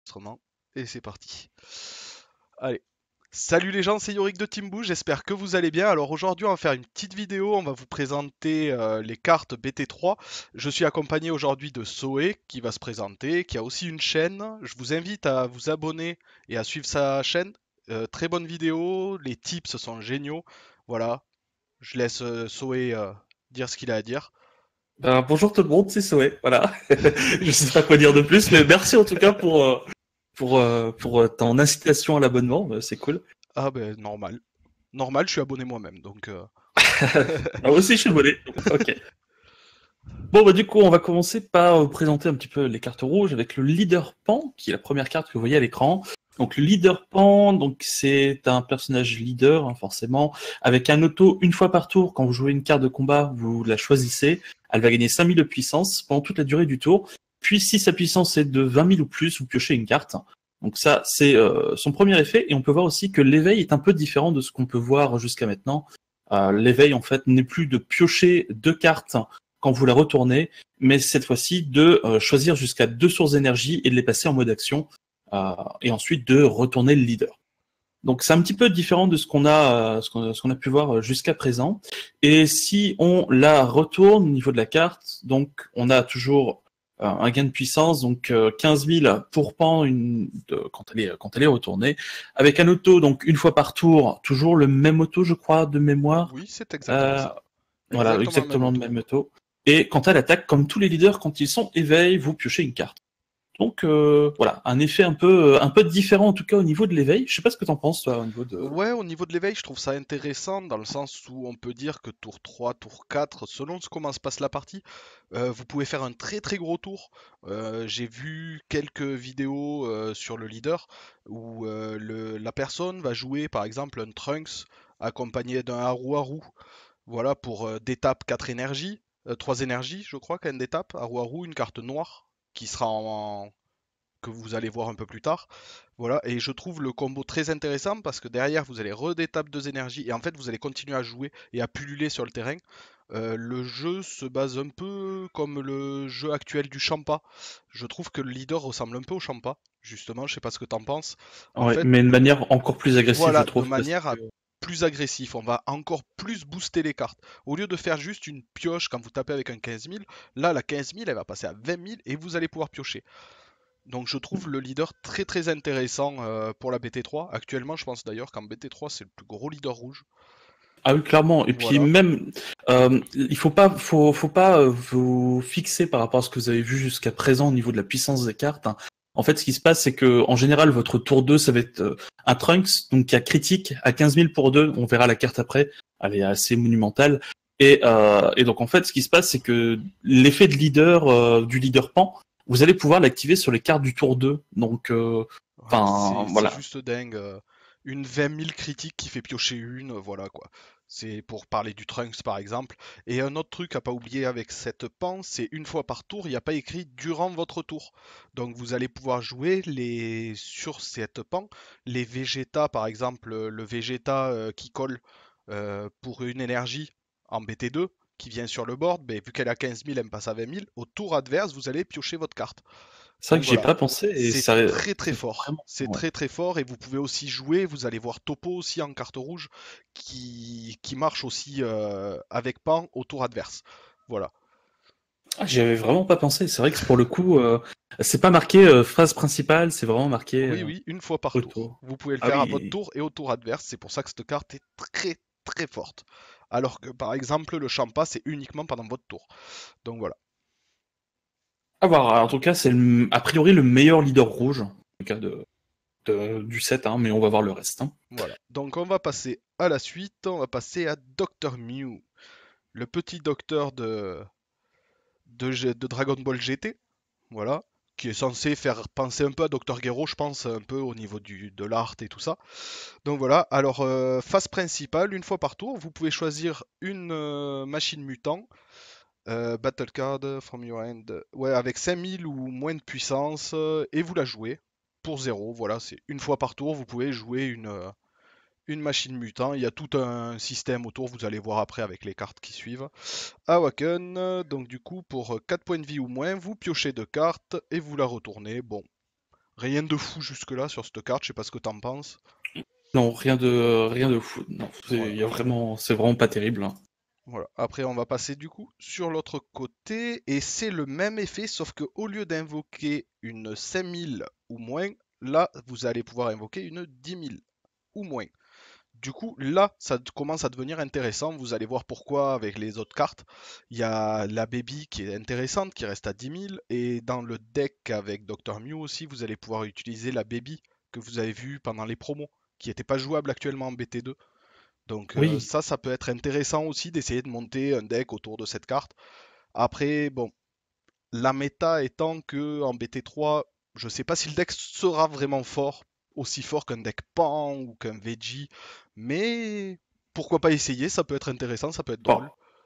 Enregistrement. Et c'est parti. Allez. Salut les gens, c'est Yorick de Timboo, j'espère que vous allez bien. Alors aujourd'hui on va faire une petite vidéo, on va vous présenter les cartes BT3. Je suis accompagné aujourd'hui de Soé qui va se présenter, qui a aussi une chaîne. Je vous invite à vous abonner et à suivre sa chaîne. Très bonne vidéo, les tips sont géniaux. Voilà, je laisse Soé dire ce qu'il a à dire. Bonjour tout le monde, c'est Soé, voilà. Je sais pas quoi dire de plus, mais merci en tout cas pour ton incitation à l'abonnement, c'est cool. Ah ben normal. Normal, je suis abonné moi-même, donc... Moi aussi je suis abonné, ok. Bon bah du coup on va commencer par présenter un petit peu les cartes rouges avec le leader Pan, qui est la première carte que vous voyez à l'écran. Donc le leader Pan, donc c'est un personnage leader hein, forcément, avec un auto une fois par tour. Quand vous jouez une carte de combat, vous la choisissez. Elle va gagner 5000 de puissance pendant toute la durée du tour. Puis si sa puissance est de 20 000 ou plus, vous piochez une carte. Donc ça c'est son premier effet. Et on peut voir aussi que l'éveil est un peu différent de ce qu'on peut voir jusqu'à maintenant. L'éveil en fait n'est plus de piocher deux cartes quand vous la retournez, mais cette fois-ci de choisir jusqu'à 2 sources d'énergie et de les passer en mode action, et ensuite de retourner le leader. Donc c'est un petit peu différent de ce qu'on a pu voir jusqu'à présent. Et si on la retourne au niveau de la carte, donc on a toujours un gain de puissance, donc 15 000 pour Pan quand elle est retournée, avec un auto donc une fois par tour, toujours le même auto je crois de mémoire. Oui, c'est exactement Euh, ça. voilà, Exactement le même exactement le auto. même auto. Et quand elle attaque, comme tous les leaders, quand ils sont éveil, vous piochez une carte. Donc voilà, un effet un peu différent en tout cas au niveau de l'éveil. Je sais pas ce que t'en penses toi au niveau de. Ouais, au niveau de l'éveil, je trouve ça intéressant dans le sens où on peut dire que tour 3, tour 4, selon comment se passe la partie, vous pouvez faire un très très gros tour. J'ai vu quelques vidéos sur le leader où la personne va jouer par exemple un Trunks accompagné d'un Haru Haru. Voilà pour d'étape 4 énergies, 3 énergies, je crois, qu'à une d'étape. Haru Haru, une carte noire qui sera que vous allez voir un peu plus tard. Voilà, et je trouve le combo très intéressant parce que derrière vous allez redétaper 2 énergies et en fait vous allez continuer à jouer et à pulluler sur le terrain. Le jeu se base un peu comme le jeu actuel du Champa. Je trouve que le leader ressemble un peu au Champa, justement, je sais pas ce que t'en penses. En Ouais, fait, mais de manière encore plus agressive, je voilà, de trouve, parce manière que. plus agressif, on va encore plus booster les cartes. Au lieu de faire juste une pioche quand vous tapez avec un 15 000, là la 15 000 elle va passer à 20 000 et vous allez pouvoir piocher. Donc je trouve le leader très très intéressant pour la BT3. Actuellement, je pense d'ailleurs qu'en BT3, c'est le plus gros leader rouge. Ah oui, clairement. Et puis Voilà. même, il faut pas vous fixer par rapport à ce que vous avez vu jusqu'à présent au niveau de la puissance des cartes, hein. En fait, ce qui se passe, c'est que en général, votre tour 2, ça va être un Trunks, donc qui a critique à 15 000 pour 2. On verra la carte après. Elle est assez monumentale. Et donc, en fait, ce qui se passe, c'est que l'effet de leader, du leader Pan, vous allez pouvoir l'activer sur les cartes du tour 2. Donc, Ouais, enfin, c'est voilà. juste dingue. Une 20 000 critique qui fait piocher une, voilà quoi. C'est pour parler du Trunks par exemple. Et un autre truc à pas oublier avec cette pan, c'est une fois par tour, il n'y a pas écrit durant votre tour. Donc vous allez pouvoir jouer sur cette pan, les Vegeta par exemple, le Vegeta qui colle pour une énergie en BT2 qui vient sur le board, ben, vu qu'elle a 15 000, elle me passe à 20 000. Au tour adverse, vous allez piocher votre carte. C'est vrai Donc que j'y ai voilà, pas pensé et c'est très très c'est fort. vraiment. C'est Ouais. très très fort et vous pouvez aussi jouer, vous allez voir Topo aussi en carte rouge qui marche aussi avec Pan au tour adverse. Voilà. Ah, j'y avais vraiment pas pensé. C'est vrai que pour le coup, c'est pas marqué phrase principale, c'est vraiment marqué Oui, oui, une fois par tour. autour. Vous pouvez le Ah faire à votre oui. tour et au tour adverse. C'est pour ça que cette carte est très très forte. Alors que par exemple le Champa c'est uniquement pendant votre tour. Donc voilà. À voir. En tout cas, c'est a priori le meilleur leader rouge, en tout cas du set, hein, mais on va voir le reste, hein. Voilà. Donc on va passer à la suite. On va passer à Dr. Mew, le petit docteur de Dragon Ball GT. Voilà, qui est censé faire penser un peu à Dr. Gero, je pense, un peu au niveau de l'art et tout ça. Donc voilà, alors phase principale, une fois par tour, vous pouvez choisir une machine mutant, Battle Card from your hand, ouais, avec 5000 ou moins de puissance, et vous la jouez pour 0. Voilà, c'est une fois par tour, vous pouvez jouer une machine mutant. Il y a tout un système autour, vous allez voir après avec les cartes qui suivent. Donc du coup, pour 4 points de vie ou moins, vous piochez 2 cartes et vous la retournez. Bon, Rien de fou jusque-là sur cette carte, je sais pas ce que t'en penses. Non, rien de fou. Non, Voilà. c'est vraiment pas terrible, hein. Voilà. Après, on va passer du coup sur l'autre côté, et c'est le même effet, sauf que au lieu d'invoquer une 5000 ou moins, là, vous allez pouvoir invoquer une 10 000 ou moins. Du coup, là, ça commence à devenir intéressant. Vous allez voir pourquoi avec les autres cartes. Il y a la Baby qui est intéressante, qui reste à 10 000. Et dans le deck avec Dr. Mew aussi, vous allez pouvoir utiliser la Baby que vous avez vue pendant les promos, qui n'était pas jouable actuellement en BT2. Donc Oui, ça peut être intéressant aussi d'essayer de monter un deck autour de cette carte. Après, bon, la méta étant que en BT3, je sais pas si le deck sera vraiment fort, aussi fort qu'un deck Pan ou qu'un Veggie, mais pourquoi pas essayer, ça peut être intéressant, ça peut être bon,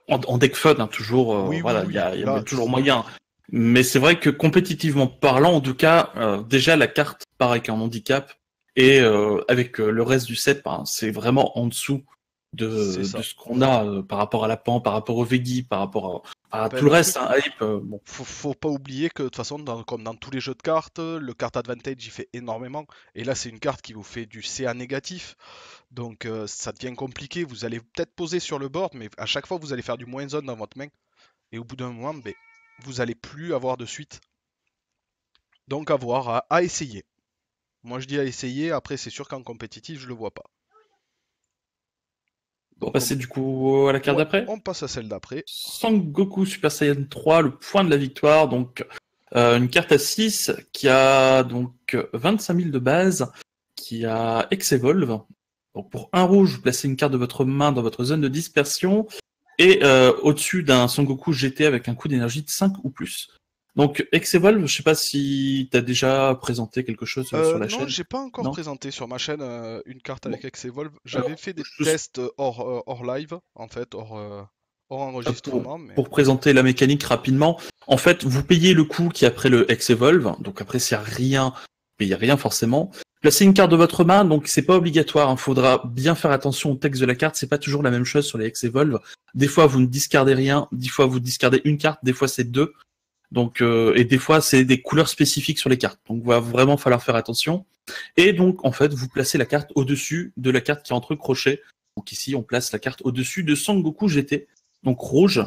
drôle. en deck fun, hein, toujours, Oui, oui, voilà, oui, il y là, a toujours moyen. Mais c'est vrai que compétitivement parlant, en tout cas, déjà la carte part avec un handicap et avec le reste du set, ben, c'est vraiment en dessous c'est de ça. ce qu'on a par rapport à la Pan, par rapport au Veggie, par rapport à Ben, tout le le reste, truc, hein, Hype, bon. faut pas oublier que de toute façon, comme dans tous les jeux de cartes, le card advantage il fait énormément. Et là, c'est une carte qui vous fait du CA négatif. Donc ça devient compliqué. Vous allez peut-être poser sur le board, mais à chaque fois, vous allez faire du moins zone dans votre main. Et au bout d'un moment, ben, vous allez plus avoir de suite. Donc à voir, à essayer. Moi je dis à essayer, après c'est sûr qu'en compétitif je le vois pas. On va Donc passer du coup à la carte ouais, d'après. on passe à celle d'après. Sangoku Super Saiyan 3, le point de la victoire, donc une carte à 6 qui a donc 25 000 de base, qui a X-Evolve. Donc pour un rouge, vous placez une carte de votre main dans votre zone de dispersion et au-dessus d'un Son Goku GT avec un coût d'énergie de 5 ou plus. Donc X-Evolve, je sais pas si tu as déjà présenté quelque chose sur la Non, chaîne. j'ai pas encore Non. présenté sur ma chaîne une carte Bon. avec X-Evolve. J'avais Alors, fait des tests hors live, en fait, hors pour, enregistrement, mais... pour présenter la mécanique rapidement, en fait, vous payez le coût qui est après le X-Evolve, donc après, s'il n'y a rien, vous payez rien forcément. Placez une carte de votre main, donc c'est pas obligatoire, il faudra bien faire attention au texte de la carte, c'est pas toujours la même chose sur les X-Evolve. Des fois, vous ne discardez rien, des fois, vous discardez une carte, des fois, c'est deux. Donc, et des fois, c'est des couleurs spécifiques sur les cartes. Donc, il va vraiment falloir faire attention. Et donc, en fait, vous placez la carte au-dessus de la carte qui est entre crochets. Donc ici, on place la carte au-dessus de Sangoku GT, donc rouge,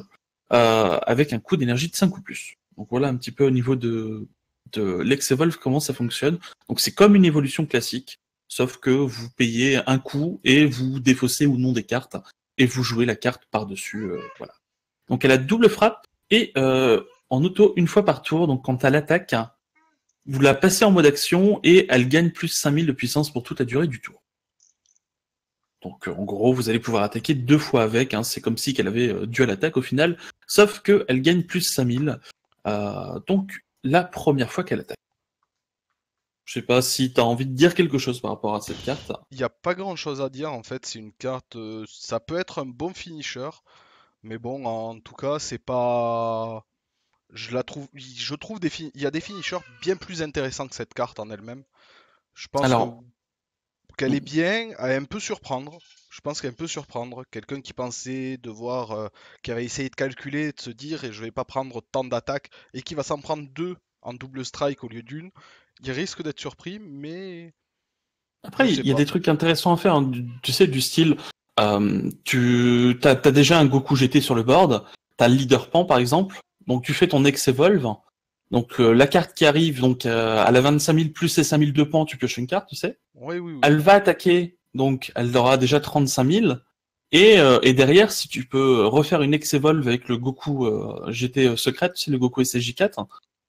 avec un coût d'énergie de 5 ou plus. Donc voilà un petit peu au niveau de l'Ex-Evolve, comment ça fonctionne. Donc c'est comme une évolution classique, sauf que vous payez un coût et vous défaussez ou non des cartes, et vous jouez la carte par-dessus. Voilà. Donc elle a double frappe, et en auto une fois par tour, donc quand elle attaque, vous la passez en mode action et elle gagne plus 5000 de puissance pour toute la durée du tour. Donc en gros, vous allez pouvoir attaquer deux fois avec, hein. C'est comme si qu'elle avait dual attaque au final, sauf qu'elle gagne plus 5000, donc la première fois qu'elle attaque. Je sais pas si tu as envie de dire quelque chose par rapport à cette carte. Il n'y a pas grand chose à dire en fait, c'est une carte, ça peut être un bon finisher, mais bon, en tout cas, c'est pas... je trouve il y a des finishers bien plus intéressants que cette carte en elle-même. Je pense que Alors, qu'elle est bien, elle peut surprendre. Je pense qu'elle peut surprendre. Quelqu'un qui pensait devoir, qui avait essayé de calculer, de se dire, et je vais pas prendre tant d'attaques, et qui va s'en prendre deux en double strike au lieu d'une, il risque d'être surpris, mais je après, sais il y a pas. des trucs intéressants à faire, hein. Tu sais, du style, t'as déjà un Goku GT sur le board, t'as le Leader Pan par exemple, donc tu fais ton Ex-Evolve, donc la carte qui arrive, donc à la 25 000 plus et 5 000 de Pan, tu pioches une carte, tu sais. Oui, oui, oui. Elle va attaquer, donc elle aura déjà 35 000. Et derrière, si tu peux refaire une Ex-Evolve avec le Goku GT secret, tu sais, le Goku SSJ4,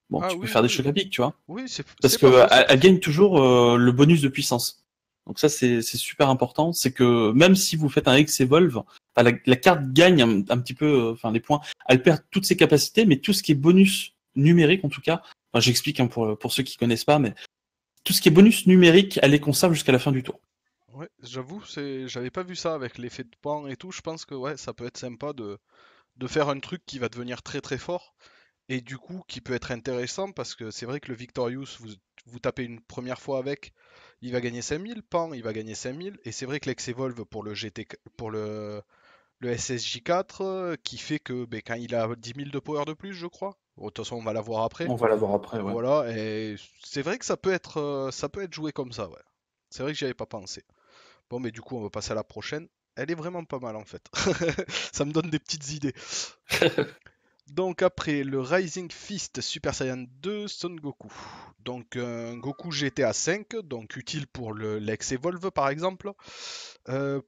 bon, Ah tu peux oui, faire des oui, chocs à pic, tu vois. oui, Parce c'est que pas faux, c'est pas elle faux. gagne toujours le bonus de puissance. Donc ça, c'est super important. C'est que même si vous faites un Ex-Evolve, enfin, la carte gagne un petit peu, enfin les points. Elle perd toutes ses capacités, mais tout ce qui est bonus numérique, en tout cas, enfin, j'explique hein, pour ceux qui connaissent pas, mais tout ce qui est bonus numérique, elle les conserve jusqu'à la fin du tour. Ouais, j'avoue, j'avais pas vu ça avec l'effet de pan et tout. Je pense que ouais, ça peut être sympa de faire un truc qui va devenir très très fort. Et du coup, qui peut être intéressant parce que c'est vrai que le Victorious, vous tapez une première fois avec, il va gagner 5000, Pan, il va gagner 5000. Et c'est vrai que l'Ex-Evolve pour le GT, pour le SSJ4, qui fait que ben, quand il a 10 000 de power de plus, je crois. Bon, de toute façon, on va la voir après. On va la voir après, ouais. Voilà, et c'est vrai que ça peut être joué comme ça, ouais. C'est vrai que j'y avais pas pensé. Bon, mais du coup, on va passer à la prochaine. Elle est vraiment pas mal en fait. Ça me donne des petites idées. Donc après, le Rising Fist Super Saiyan 2 Son Goku. Donc un Goku GTA 5, donc utile pour l'Ex Evolve par exemple.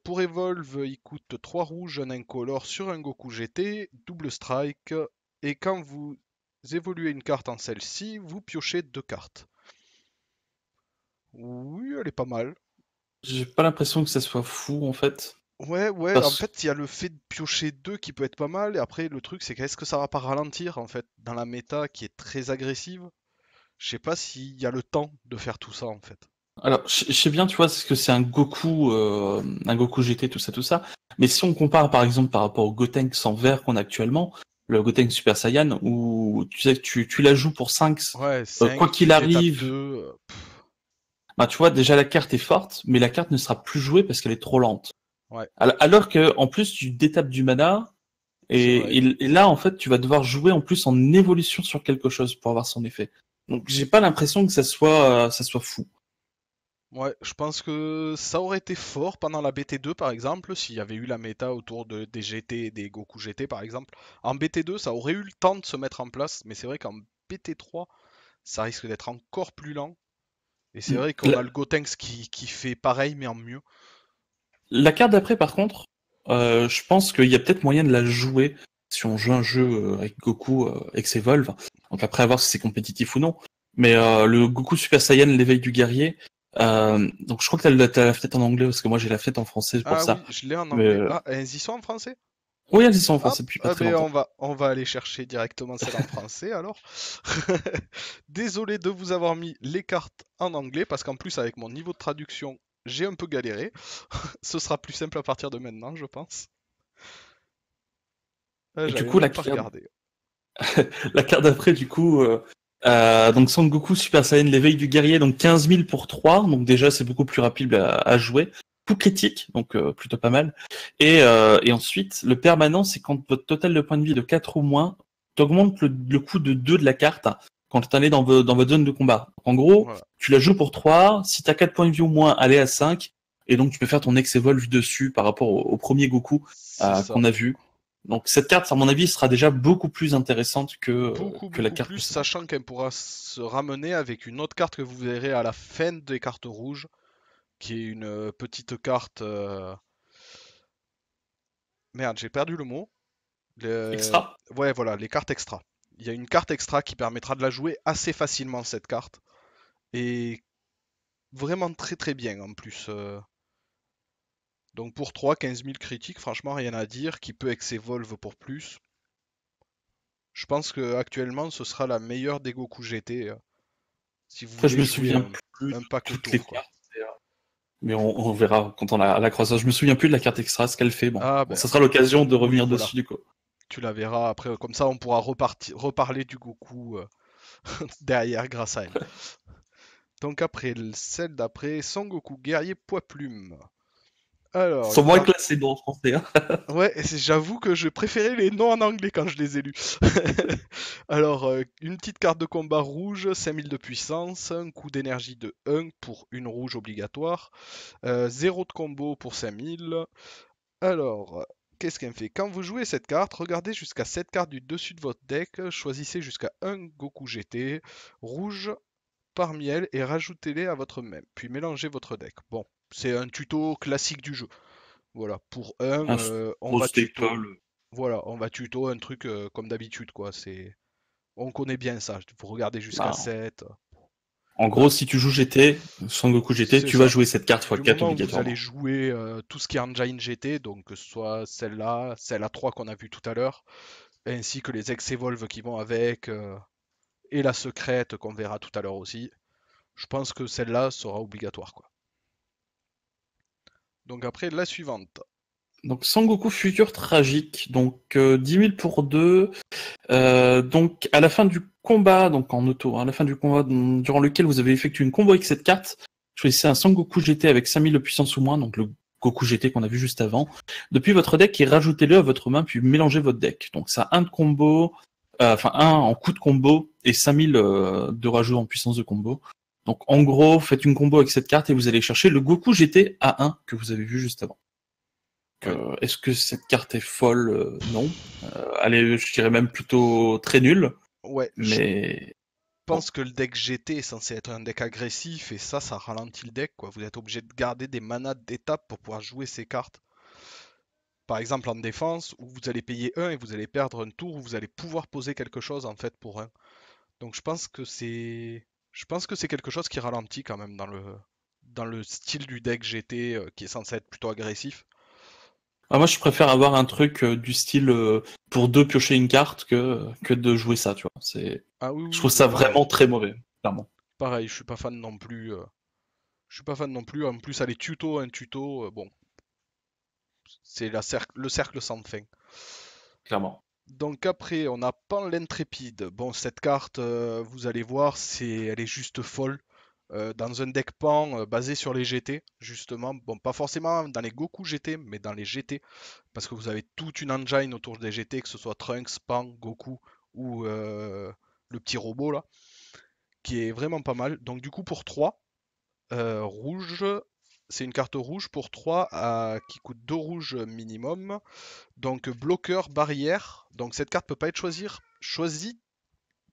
Pour Evolve, il coûte 3 rouges, un incolore sur un Goku GT, double strike. Et quand vous évoluez une carte en celle-ci, vous piochez 2 cartes. Oui, elle est pas mal. J'ai pas l'impression que ça soit fou, en fait. Ouais, ouais, en Parce... fait, il y a le fait de piocher 2 qui peut être pas mal, et après, le truc, c'est qu'est-ce que ça va pas ralentir, en fait, dans la méta qui est très agressive. Je sais pas s'il y a le temps de faire tout ça, en fait. Alors, je sais bien, tu vois, c'est que c'est un Goku GT, tout ça. Mais si on compare, par exemple, par rapport au Gotenks sans vert qu'on a actuellement, le Gotenks Super Saiyan, où tu sais que tu la joues pour 5, Ouais, quoi 5 qu'il tu t'étapes arrive, 2. bah, tu vois, déjà la carte est forte, mais la carte ne sera plus jouée parce qu'elle est trop lente. Ouais, Alors que, en plus, tu détapes du mana, c'est vrai. et là, en fait, tu vas devoir jouer en plus en évolution sur quelque chose pour avoir son effet. Donc, j'ai pas l'impression que ça soit fou. Ouais, je pense que ça aurait été fort pendant la BT2 par exemple, s'il y avait eu la méta autour des GT et des Goku GT par exemple. En BT2, ça aurait eu le temps de se mettre en place, mais c'est vrai qu'en BT3, ça risque d'être encore plus lent. Et c'est vrai qu'on La, a le Gotenks qui fait pareil, mais en mieux. la carte d'après, par contre, je pense qu'il y a peut-être moyen de la jouer si on joue un jeu avec Goku Ex-Evolve. Donc après, à voir si c'est compétitif ou non. Mais le Goku Super Saiyan, l'éveil du guerrier, donc je crois que t'as la fenêtre en anglais, parce que moi j'ai la fenêtre en français pour Ah ça. oui, je l'ai en Mais, anglais. Ah, elles y sont en français? oui, elles y sont en Hop, français depuis pas ah très ben longtemps. on va aller chercher directement celle en français alors. Désolé de vous avoir mis les cartes en anglais parce qu'en plus avec mon niveau de traduction, j'ai un peu galéré. Ce sera plus simple à partir de maintenant, je pense. Et du J'avais coup, même pas regardé. la carte d'après, du coup, donc Son Goku Super Saiyan, l'éveil du guerrier, donc 15 000 pour 3, donc déjà c'est beaucoup plus rapide à jouer. Coup critique, donc plutôt pas mal. Et ensuite, le permanent, c'est quand votre total de points de vie est de 4 ou moins, t'augmentes le coût de 2 de la carte quand tu es dans votre zone de combat. En gros, Voilà. tu la joues pour 3, si tu as 4 points de vie ou moins, elle est à 5, et donc tu peux faire ton ex-evolve dessus par rapport au premier Goku C'est ça. qu'on a vu. Donc cette carte, à mon avis, sera déjà beaucoup plus intéressante Beaucoup, que la beaucoup carte plus, précédente. sachant qu'elle pourra se ramener avec une autre carte que vous verrez à la fin des cartes rouges, qui est une petite carte. Merde, j'ai perdu le mot. Extra. Ouais, voilà, les cartes extra. Il y a une carte extra qui permettra de la jouer assez facilement, cette carte. Et vraiment très très bien en plus. Donc pour 3, 15 000 critiques, franchement rien à dire. Qui peut ex-evolve pour plus. Je pense que actuellement ce sera la meilleure des Goku GT. Si vous Après, je voulez me jouer souviens plus de un pack toutes les autour, quoi. cartes, mais on verra quand on a la croissance. Je me souviens plus de la carte extra, ce qu'elle fait. Ah Bon, ben, ça sera l'occasion de oui, revenir voilà. dessus du coup. Tu la verras après. Comme ça, on pourra reparler du Goku derrière grâce à elle. Donc après, celle d'après, Son Goku guerrier poids plume. Alors, Sans une moins carte. classé dans le français. Hein. Ouais, j'avoue que je préférais les noms en anglais quand je les ai lus. Alors, une petite carte de combat rouge, 5000 de puissance, un coup d'énergie de 1 pour une rouge obligatoire, 0 de combo pour 5000. Alors, qu'est-ce qu'elle me fait? Quand vous jouez cette carte, regardez jusqu'à cette carte du dessus de votre deck, choisissez jusqu'à un Goku GT rouge parmi elles et rajoutez-les à votre main, puis mélangez votre deck. Bon, c'est un tuto classique du jeu. Voilà, pour un, Un on gros va tuto. staple. Voilà, on va tuto un truc comme d'habitude, quoi. On connaît bien ça. Vous regardez jusqu'à Bah, 7. en gros, si tu joues GT, Son Goku GT, C'est tu vas ça. jouer cette carte Du x4 moment où vous allez obligatoirement. jouer tout ce qui est Engine GT, donc que ce soit celle-là, celle à 3 qu'on a vu tout à l'heure, ainsi que les ex-evolve qui vont avec, et la secrète qu'on verra tout à l'heure aussi, je pense que celle-là sera obligatoire, quoi. Donc après, la suivante. Donc Sangoku Futur Tragique, donc 10 000 pour 2. Donc à la fin du combat, donc en auto, hein, à la fin du combat durant lequel vous avez effectué une combo avec cette carte, choisissez un Sangoku GT avec 5000 de puissance ou moins, donc le Goku GT qu'on a vu juste avant, depuis votre deck et rajoutez-le à votre main puis mélangez votre deck. Donc ça a un de combo, enfin 1 en coup de combo et 5000 de rajout en puissance de combo. Donc en gros, faites une combo avec cette carte et vous allez chercher le Goku GT A1 que vous avez vu juste avant. Est-ce que cette carte est folle? Non. Elle est, je dirais même plutôt très nulle. Ouais, Mais je pense que le deck GT est censé être un deck agressif et ça ralentit le deck, quoi. Vous êtes obligé de garder des manas d'étape pour pouvoir jouer ces cartes. Par exemple en défense, où vous allez payer 1 et vous allez perdre un tour où vous allez pouvoir poser quelque chose en fait pour 1. Donc je pense que c'est quelque chose qui ralentit quand même dans le style du deck GT qui est censé être plutôt agressif. moi, je préfère avoir un truc du style pour 2 piocher une carte que de jouer ça, tu vois. Ah oui, Je oui, trouve bah ça pareil. vraiment très mauvais, clairement. Pareil, je suis pas fan non plus. Je suis pas fan non plus. En plus, aller tuto, un tuto, bon, c'est le cercle sans fin. Clairement. Donc après, on a Pan l'Intrépide. Bon, cette carte, vous allez voir, elle est juste folle. Dans un deck Pan basé sur les GT, justement. Bon, pas forcément dans les Goku GT, mais dans les GT. Parce que vous avez toute une engine autour des GT, que ce soit Trunks, Pan, Goku ou le petit robot là, qui est vraiment pas mal. Donc du coup, pour 3, rouge, c'est une carte rouge pour 3 qui coûte 2 rouges minimum. Donc bloqueur, barrière. Donc cette carte peut pas être choisie,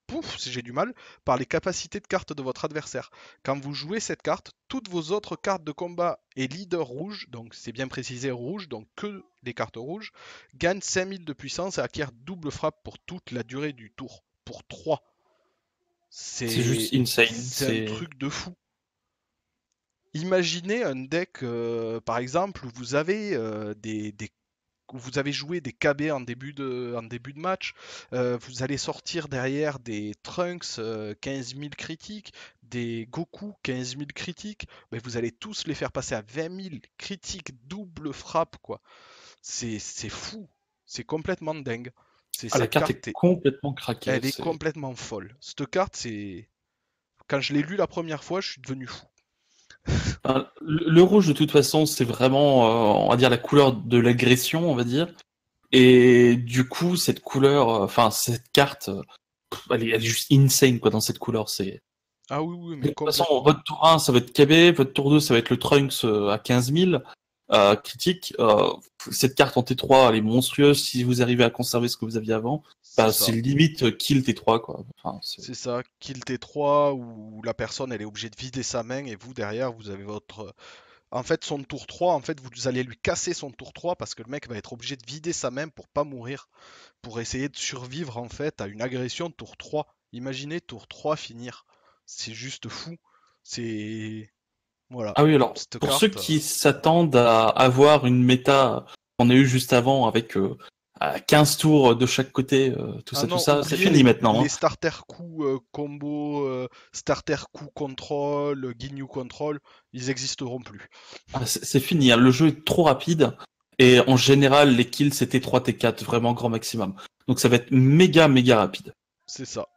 pouf, si j'ai du mal, par les capacités de carte de votre adversaire. Quand vous jouez cette carte, toutes vos autres cartes de combat et leader rouge, donc c'est bien précisé rouge, donc que des cartes rouges, gagnent 5000 de puissance et acquièrent double frappe pour toute la durée du tour. Pour 3. C'est juste C'est insane. c'est un truc de fou. Imaginez un deck, par exemple, où vous avez joué des KB en début de match, vous allez sortir derrière des Trunks 15 000 critiques, des Goku 15 000 critiques, mais vous allez tous les faire passer à 20 000 critiques double frappe, quoi. C'est fou, c'est complètement dingue. La Cette carte est carte, complètement craquée. elle est complètement folle. Cette carte, quand je l'ai lu la première fois, je suis devenu fou. Enfin, le rouge, de toute façon, c'est vraiment, on va dire, la couleur de l'agression, on va dire. Et du coup, cette couleur, enfin, cette carte, elle est juste insane, quoi, dans cette couleur. Ah oui, oui, De mais toute façon, complètement. votre tour 1, ça va être KB, votre tour 2, ça va être le Trunks à 15 000 critique. Cette carte en T3, elle est monstrueuse. Si vous arrivez à conserver ce que vous aviez avant, C'est c'est ça. limite kill T3, quoi. Enfin, C'est ça, kill T3 où la personne elle est obligée de vider sa main et vous derrière vous avez votre. En fait son tour 3, en fait vous allez lui casser son tour 3 parce que le mec va être obligé de vider sa main pour pas mourir, pour essayer de survivre en fait à une agression tour 3. Imaginez tour 3 finir. C'est juste fou. C'est. Voilà. Ah oui, alors, Cette pour ceux carte. qui s'attendent à avoir une méta qu'on a eu juste avant avec 15 tours de chaque côté, Ah tout non, ça, c'est oubliez fini maintenant. les Hein. starter coups combo, starter coup control, Ginyu control, ils existeront plus. Ah, c'est fini, hein. Le jeu est trop rapide et en général, les kills c'était 3 T4, vraiment grand maximum. Donc ça va être méga, méga rapide. C'est ça.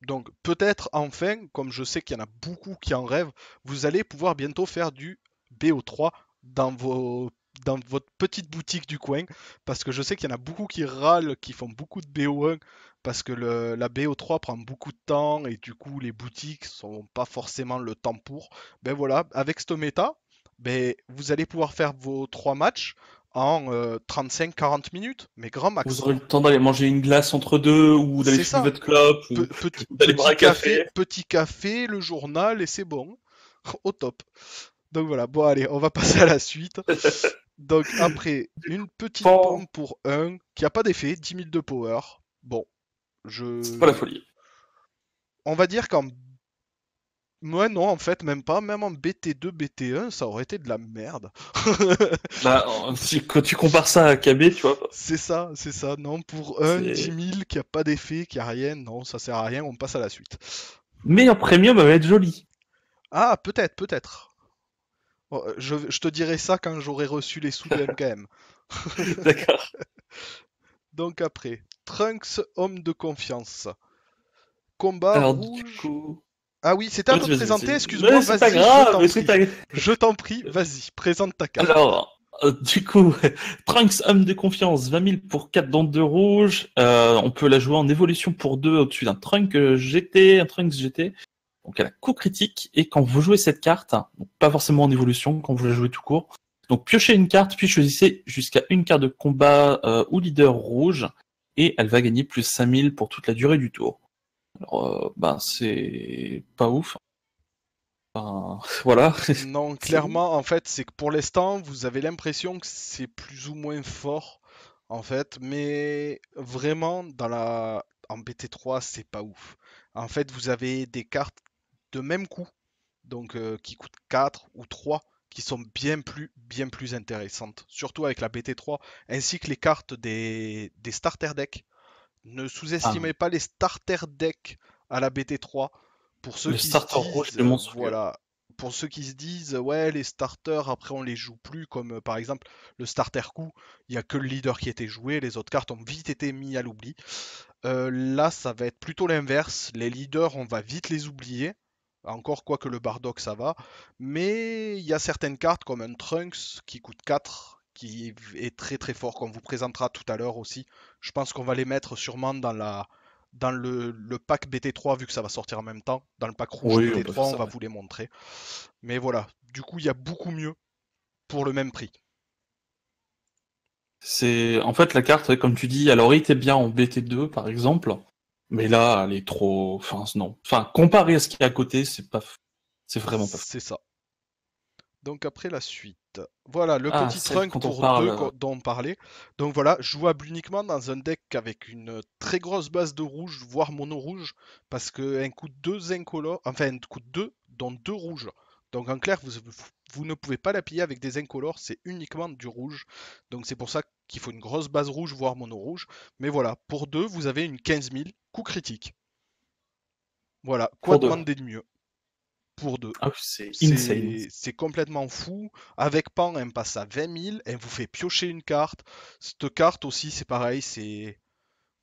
Donc peut-être enfin, comme je sais qu'il y en a beaucoup qui en rêvent, vous allez pouvoir bientôt faire du BO3 dans votre petite boutique du coin, parce que je sais qu'il y en a beaucoup qui râlent, qui font beaucoup de BO1, parce que la BO3 prend beaucoup de temps et du coup les boutiques sont pas forcément le temps pour. Ben voilà, avec cette méta, ben, vous allez pouvoir faire vos 3 matchs en 35-40 minutes, mais grand Vous max. aurez le temps d'aller manger une glace entre deux ou d'aller C'est fumer ça. votre clope ou d'aller boire un café. Petit café, le journal et c'est bon. Au top. Donc voilà, bon allez, on va passer à la suite. Donc après, une petite Bon, pompe pour un qui a pas d'effet, 10 000 de power. Bon, c'est pas la je... folie. On va dire qu'en... Ouais, non, en fait, même pas. Même en BT2, BT1, ça aurait été de la merde. Bah, quand tu compares ça à KB, tu vois, C'est ça. Non, pour un, 10 c'est... 000 qui a pas d'effet, qui a rien, non, ça sert à rien, on passe à la suite. Mais en premium, elle va être jolie. Ah, peut-être, peut-être. Bon, je te dirai ça quand j'aurai reçu les sous de MKM. D'accord. Donc après, Trunks, homme de confiance. Combat Alors, du rouge. coup... Ah oui, c'était à toi Vas-y, de vas-y, présenter, vas-y. excuse-moi, Mais c'est pas vas-y, je grave, t'en mais c'est prie. pas... Je t'en prie, vas-y, présente ta carte. Alors, Du coup, Trunks, homme de confiance, 20 000 pour 4 dents de rouge. On peut la jouer en évolution pour 2 au-dessus d'un un Trunks GT. Donc elle a coup critique. Et quand vous jouez cette carte, donc pas forcément en évolution, quand vous la jouez tout court, donc piochez une carte, puis choisissez jusqu'à une carte de combat ou leader rouge. Et elle va gagner plus 5000 pour toute la durée du tour. Alors, c'est pas ouf. Enfin, voilà. Non, C'est- clairement, en fait, c'est que pour l'instant, vous avez l'impression que c'est plus ou moins fort, en fait, mais vraiment, en BT3, c'est pas ouf. En fait, vous avez des cartes de même coup, donc qui coûtent 4 ou 3, qui sont bien plus intéressantes, surtout avec la BT3, ainsi que les cartes des starter decks. Ne Ah, sous-estimez pas les starter decks à la BT3. Pour ceux le qui se starter rouge disent, est monstrueux. voilà, pour ceux qui se disent, ouais, les starters, après on les joue plus, comme par exemple le starter coup, il n'y a que le leader qui était joué, les autres cartes ont vite été mis à l'oubli. Là, ça va être plutôt l'inverse. Les leaders, on va vite les oublier. Encore quoi que le Bardock, ça va. Mais il y a certaines cartes comme un Trunks qui coûte 4, qui est très très fort, qu'on vous présentera tout à l'heure aussi. Je pense qu'on va les mettre sûrement dans le pack BT3 vu que ça va sortir en même temps. Dans le pack rouge Oui, on peut faire BT3, on ça, va ouais. vous les montrer. Mais voilà, du coup, il y a beaucoup mieux pour le même prix. C'est en fait la carte, ouais, comme tu dis, elle aurait été bien en BT2 par exemple, mais là elle est trop. Enfin non. Enfin comparé à ce qu'il y a à côté, c'est vraiment pas fou. C'est ça. Donc après la suite. Voilà, le Ah, petit celle trunk quand on pour deux parle. dont on parlait. Donc voilà, jouable uniquement dans un deck avec une très grosse base de rouge, voire mono rouge, parce qu'un coûte 2 incolores, enfin un coûte 2, dont 2 rouges. Donc en clair, vous ne pouvez pas la piller avec des incolores, c'est uniquement du rouge. Donc c'est pour ça qu'il faut une grosse base rouge, voire mono rouge. Mais voilà, pour 2, vous avez une 15 000, coup critique. Voilà, quoi Pour deux. demander de mieux pour 2? Ah, c'est insane. C'est complètement fou. Avec Pan, elle passe à 20 000. Elle vous fait piocher une carte. Cette carte aussi, c'est pareil.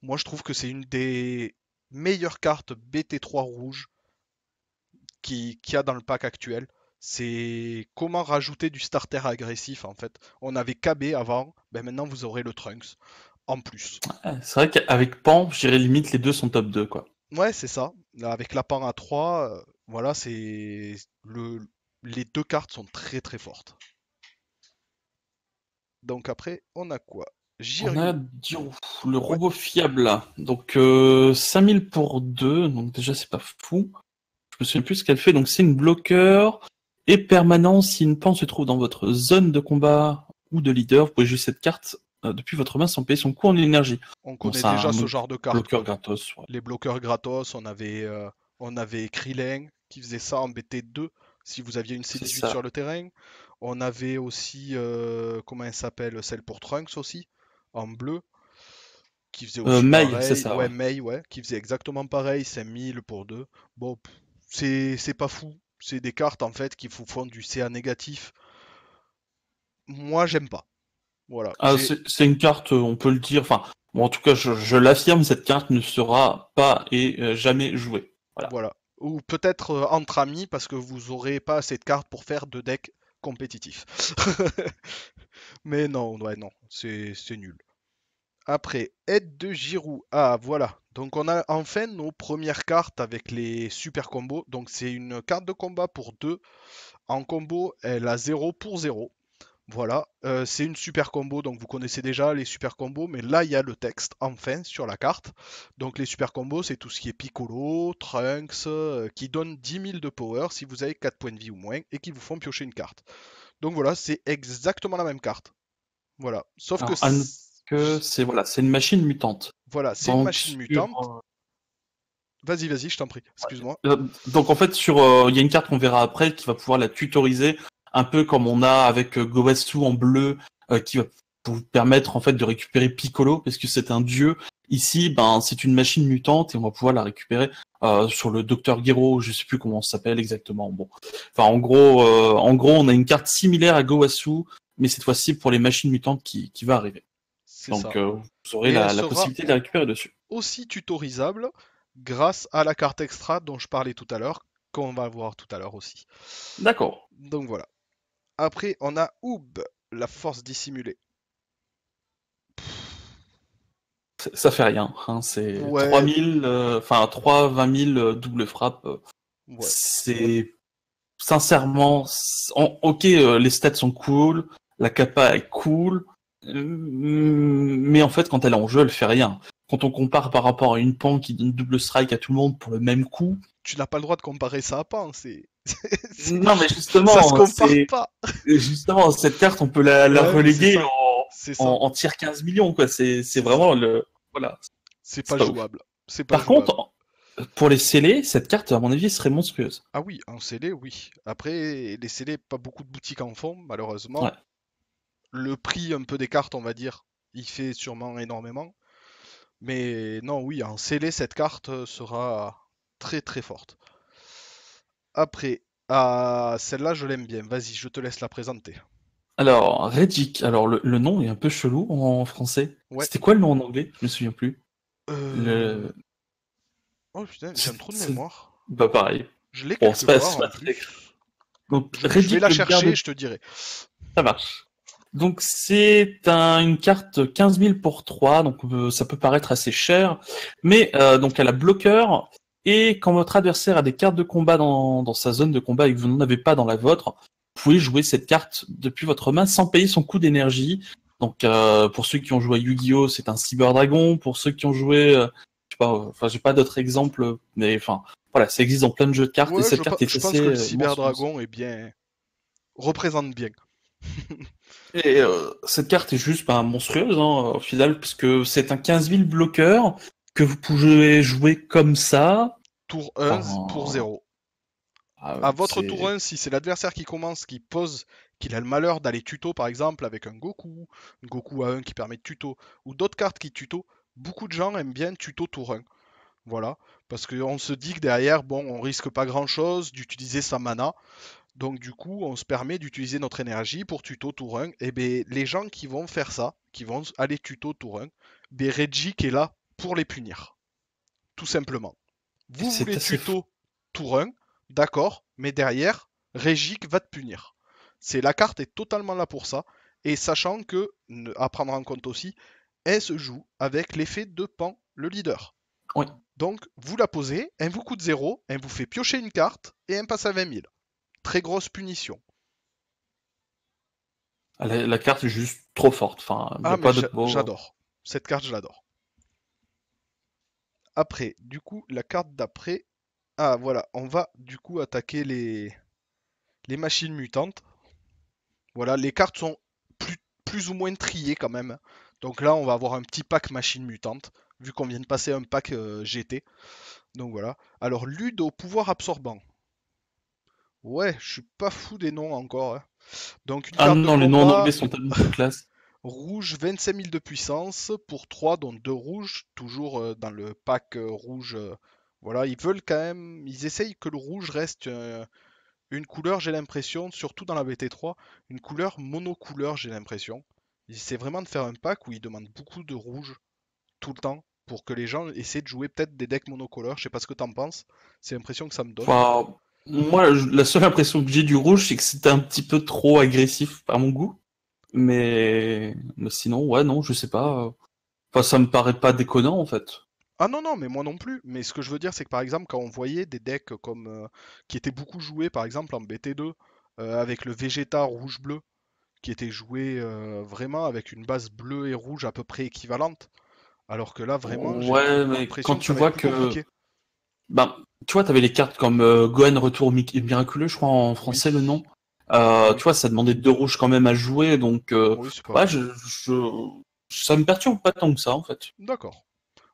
Moi, je trouve que c'est une des meilleures cartes BT3 rouge qu'il y a dans le pack actuel. C'est comment rajouter du starter agressif en fait. On avait KB avant, ben maintenant vous aurez le Trunks en plus. Ah, c'est vrai qu'avec Pan, je dirais limite les deux sont top 2 quoi. Ouais, c'est ça. Là, avec la Pan à 3, voilà, les deux cartes sont très très fortes. Donc après, on a quoi? On a Jiryu. Diou, le Ouais, robot fiable. Donc 5000 pour 2, donc déjà c'est pas fou. Je me souviens plus ce qu'elle fait. Donc c'est une bloqueur et permanent. Si une pan se trouve dans votre zone de combat ou de leader, vous pouvez jouer cette carte depuis votre main sans payer son coût en énergie. on Bon, connaît c'est un déjà ce genre de carte, bloqueur quoi. gratos. Ouais. Les bloqueurs gratos, on avait Krillin qui faisait ça en BT2 si vous aviez une C'est C18 sur ça. le terrain. On avait aussi, comment elle s'appelle, celle pour Trunks aussi, en bleu, qui faisait aussi Mail, c'est pareil. ça, Ouais, ouais. Mei, ouais, qui faisait exactement pareil, 5000 pour 2. Bon, c'est pas fou. C'est des cartes en fait qui vous font du CA négatif. Moi, j'aime pas. Voilà, Ah, c'est une carte, on peut le dire. Enfin, bon, en tout cas, je l'affirme, cette carte ne sera pas et jamais jouée. Voilà. voilà. Ou peut-être entre amis parce que vous aurez pas assez de cartes pour faire deux decks compétitifs. Mais non, ouais, non, c'est nul. Après, aide de Giroud. Ah, voilà. Donc on a enfin nos premières cartes avec les super combos. Donc c'est une carte de combat pour 2. En combo, elle a 0 pour 0. Voilà, c'est une super combo, donc vous connaissez déjà les super combos, mais là il y a le texte enfin sur la carte. Donc les super combos, c'est tout ce qui est Piccolo, Trunks, qui donne 10 000 de power si vous avez 4 points de vie ou moins, et qui vous font piocher une carte. Donc voilà, c'est exactement la même carte. Voilà, sauf que Alors, à noter que c'est voilà, c'est une machine mutante. voilà, c'est une Donc machine sur mutante. Vas-y, vas-y, je t'en prie, excuse-moi. donc en fait sur il y a une carte qu'on verra après qui va pouvoir la tutoriser un peu comme on a avec Gowasu en bleu qui va vous permettre en fait de récupérer Piccolo parce que c'est un dieu. Ici, ben c'est une machine mutante et on va pouvoir la récupérer sur le Docteur Gero, je sais plus comment ça s'appelle exactement. Bon, enfin en gros, on a une carte similaire à Gowasu, mais cette fois-ci pour les machines mutantes qui va arriver. C'est Donc ça. vous aurez Et elle la sera possibilité de la récupérer dessus. aussi tutorisable grâce à la carte extra dont je parlais tout à l'heure, qu'on va voir tout à l'heure aussi. D'accord. Donc voilà. Après, on a Oob, La force dissimulée. Ça fait rien, hein, c'est Ouais, 3000, enfin 3, 20 000 double frappe. ouais. C'est sincèrement, ok, les stats sont cool, la capa est cool, mais en fait, quand elle est en jeu, elle fait rien. Quand on compare par rapport à une pan qui donne double strike à tout le monde pour le même coup, Tu n'as pas le droit de comparer ça à Pan, non, mais ça se justement, compare pas. justement cette carte, on peut la Ouais, mais c'est reléguer ça. C'est ça. en tier 15 millions, quoi. C'est C'est ça. vraiment le, voilà, C'est c'est pas pas ouf. jouable. C'est pas Par jouable. contre, pour les scellés, cette carte, à mon avis, serait monstrueuse. Ah oui, en scellé, oui. Après, les scellés, pas beaucoup de boutiques en font, Ouais. malheureusement. Le prix un peu des cartes, on va dire, il fait sûrement énormément. Mais non, oui, en scellé, cette carte sera très très forte. Après, ah, celle-là, je l'aime bien. Vas-y, je te laisse la présenter. Alors, Regic, alors le nom est un peu chelou en français. Ouais. C'était quoi le nom en anglais? Je me souviens plus. Euh... Le... Oh putain, j'ai un trou de mémoire. Bah pareil. Je l'ai Bon, quelque c'est part en pas très grave. plus. Donc, Je vais Regic, la le chercher et garde, je te dirai. ça marche. Donc, c'est une carte 15 000 pour 3, donc ça peut paraître assez cher. Mais donc, elle a bloqueur, et quand votre adversaire a des cartes de combat dans sa zone de combat et que vous n'en avez pas dans la vôtre, vous pouvez jouer cette carte depuis votre main sans payer son coût d'énergie. Donc, pour ceux qui ont joué à Yu-Gi-Oh, c'est un Cyber Dragon. Pour ceux qui ont joué, je sais pas, enfin, j'ai pas d'autres exemples, mais enfin, voilà, ça existe dans plein de jeux de cartes, et Ouais, cette carte est je pense que assez le Cyber monstrueuse. Dragon est bien. Représente bien. Et cette carte est juste monstrueuse, hein, au final, parce que c'est un 15 000 bloqueur que vous pouvez jouer comme ça. Tour 1 pour Enfin, 0. À votre tour c'est 1, si c'est l'adversaire qui commence, qui pose, qu'il a le malheur d'aller tuto par exemple avec un Goku à 1 qui permet de tuto, ou d'autres cartes qui tuto, beaucoup de gens aiment bien tuto tour 1. Voilà, parce qu'on se dit que derrière, bon, on risque pas grand chose d'utiliser sa mana, donc du coup, on se permet d'utiliser notre énergie pour tuto tour 1. Et bien, les gens qui vont faire ça, qui vont aller tuto tour 1, ben Reggie qui est là pour les punir, tout simplement. Vous c'est voulez assez fou. tuto tour 1, d'accord, mais derrière, Régic va te punir. C'est la carte est totalement là pour ça, et sachant que, à prendre en compte aussi, elle se joue avec l'effet de Pan, le leader. Oui. Donc, vous la posez, elle vous coûte 0, elle vous fait piocher une carte, et elle passe à 20 000. Très grosse punition. La carte est juste trop forte. Enfin, il n'y Ah, a mais pas d'autre mot. j'adore. Cette carte, je l'adore. Après, du coup, la carte d'après. Ah, voilà, on va du coup attaquer les machines mutantes. Voilà, les cartes sont plus ou moins triées quand même. Donc là, on va avoir un petit pack machine mutante, vu qu'on vient de passer un pack GT. Donc voilà. Alors, Ludo, pouvoir absorbant. Ouais, je suis pas fou des noms encore, hein. Donc une Ah carte de non, les noms en anglais combat, sont tellement trop classe. rouge, 25 000 de puissance pour 3, dont 2 rouges, toujours dans le pack rouge. Voilà, ils veulent quand même, ils essayent que le rouge reste une couleur, j'ai l'impression, surtout dans la BT3, une couleur monocouleur, j'ai l'impression. Ils essaient vraiment de faire un pack où ils demandent beaucoup de rouge tout le temps pour que les gens essaient de jouer peut-être des decks monocouleurs. Je sais pas ce que t'en penses, c'est l'impression que ça me donne. Enfin, moi, la seule impression que j'ai du rouge, c'est que c'était un petit peu trop agressif à mon goût. Mais sinon, ouais, non, je sais pas. Enfin, ça me paraît pas déconnant, en fait. Ah non, non, mais moi non plus. Mais ce que je veux dire, c'est que par exemple, quand on voyait des decks comme qui étaient beaucoup joués, par exemple en BT2, avec le Vegeta rouge-bleu, qui était joué vraiment avec une base bleue et rouge à peu près équivalente, alors que là, vraiment, j'ai Ouais, mais quand l'impression que tu ça va être vois plus que compliqué. ben, tu vois, t'avais les cartes comme Gohan Retour Miraculeux, je crois en français le Oui, nom. Tu oui, vois, ça demandait deux rouges quand même à jouer, donc oui, c'est pas ouais, faux. ça me perturbe pas tant que ça en fait. D'accord.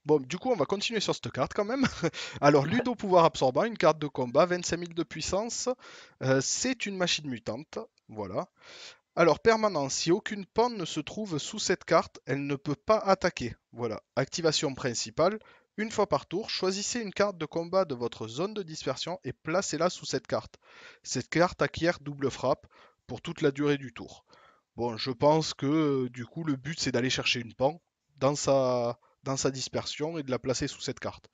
Bon, du coup, on va continuer sur cette carte quand même. Alors, Ludo pouvoir absorbant, une carte de combat, 25 000 de puissance. C'est une machine mutante. Voilà. Alors, permanence, si aucune panne ne se trouve sous cette carte, elle ne peut pas attaquer. Voilà. Activation principale. Une fois par tour, choisissez une carte de combat de votre zone de dispersion et placez-la sous cette carte. Cette carte acquiert double frappe pour toute la durée du tour. Bon, je pense que du coup, le but c'est d'aller chercher une pan dans sa dispersion et de la placer sous cette carte.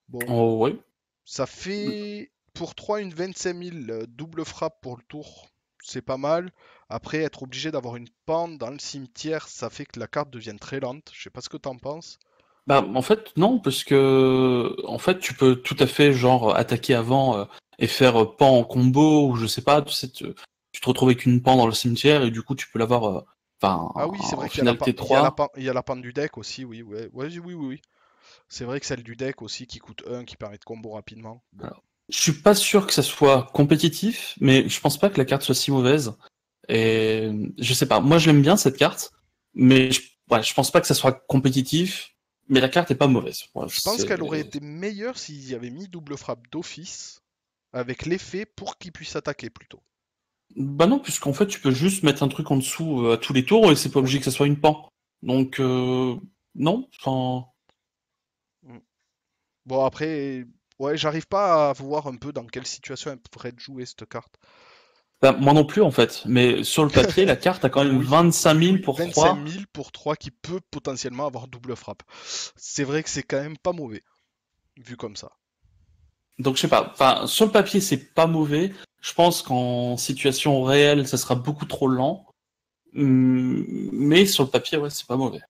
Bon, Oh ouais. ça fait pour 3 une 25 000 double frappe pour le tour. c'est pas mal. Après, être obligé d'avoir une pente dans le cimetière, ça fait que la carte devienne très lente. Je sais pas ce que t'en penses. Bah, en fait, non, parce que en fait, tu peux tout à fait genre attaquer avant et faire pan en combo ou je sais pas, tu sais, tu te retrouves avec une pan dans le cimetière et du coup tu peux l'avoir, enfin, Ah oui, c'est en vrai qu'il y a la, finale pan- il y a la, T3. pan- il y a la pente du deck aussi, oui, ouais, ouais, oui, oui, oui. C'est vrai que celle du deck aussi qui coûte 1, qui permet de combo rapidement. Bon, Alors, je suis pas sûr que ça soit compétitif, mais je pense pas que la carte soit si mauvaise. Et je sais pas, moi je l'aime bien cette carte, mais ouais, je pense pas que ça soit compétitif, mais la carte est pas mauvaise. Ouais, je pense qu'elle aurait été meilleure s'ils y avaient mis double frappe d'office avec l'effet pour qu'il puisse attaquer plutôt. Bah non, puisqu'en fait tu peux juste mettre un truc en dessous à tous les tours et c'est pas obligé que ça soit une pan. Donc non, enfin. Mm. Bon, après, ouais, j'arrive pas à voir un peu dans quelle situation elle pourrait être jouée cette carte. Bah, moi non plus en fait, mais sur le papier, la carte a quand même Oui, 25 oui, 000 oui, pour 25 3. 000 pour 3 qui peut potentiellement avoir double frappe. C'est vrai que c'est quand même pas mauvais, vu comme ça. Donc je sais pas, enfin sur le papier c'est pas mauvais. Je pense qu'en situation réelle, ça sera beaucoup trop lent. Mais sur le papier, ouais, c'est pas mauvais.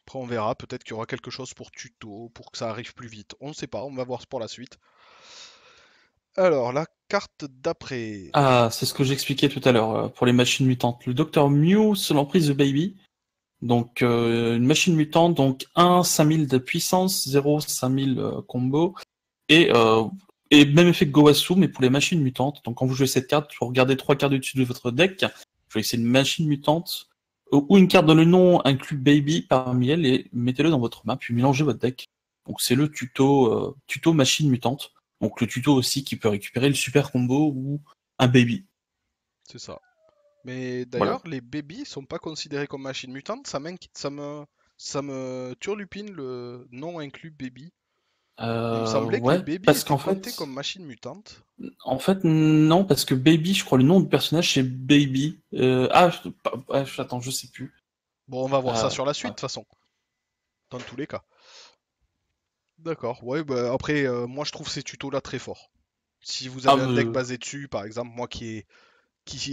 Après, on verra, peut-être qu'il y aura quelque chose pour tuto, pour que ça arrive plus vite. On ne sait pas, on va voir pour la suite. Alors, la carte d'après. Ah, c'est ce que j'expliquais tout à l'heure pour les machines mutantes. Le Docteur Mew sous l'emprise de Baby. Donc une machine mutante, donc 1, 5000 de puissance, 0, 5000 combo. Et, euh, et même effet que Gowasu, mais pour les machines mutantes. Donc quand vous jouez cette carte, vous regardez 3 cartes au-dessus de votre deck. Vous choisissez une machine mutante ou une carte dont le nom inclut Baby parmi elles et mettez-le dans votre main, puis mélangez votre deck. Donc c'est le tuto machine mutante. Donc le tuto aussi qui peut récupérer le super combo ou un Baby. C'est ça. Mais Voilà. d'ailleurs, les babies sont pas considérés comme machines mutantes. Ça me turlupine le nom inclus baby. Il me semblait que les Ouais, babies parce étaient qu'en comptés fait, comme machines mutantes. non, parce que Baby, je crois le nom du personnage c'est Baby. Attends, je sais plus. Bon, on va voir ça sur la Ouais. suite, de toute façon, dans tous les cas. D'accord, ouais, bah après, moi je trouve ces tutos-là très forts. Si vous Ah, avez un deck basé dessus, par exemple, moi qui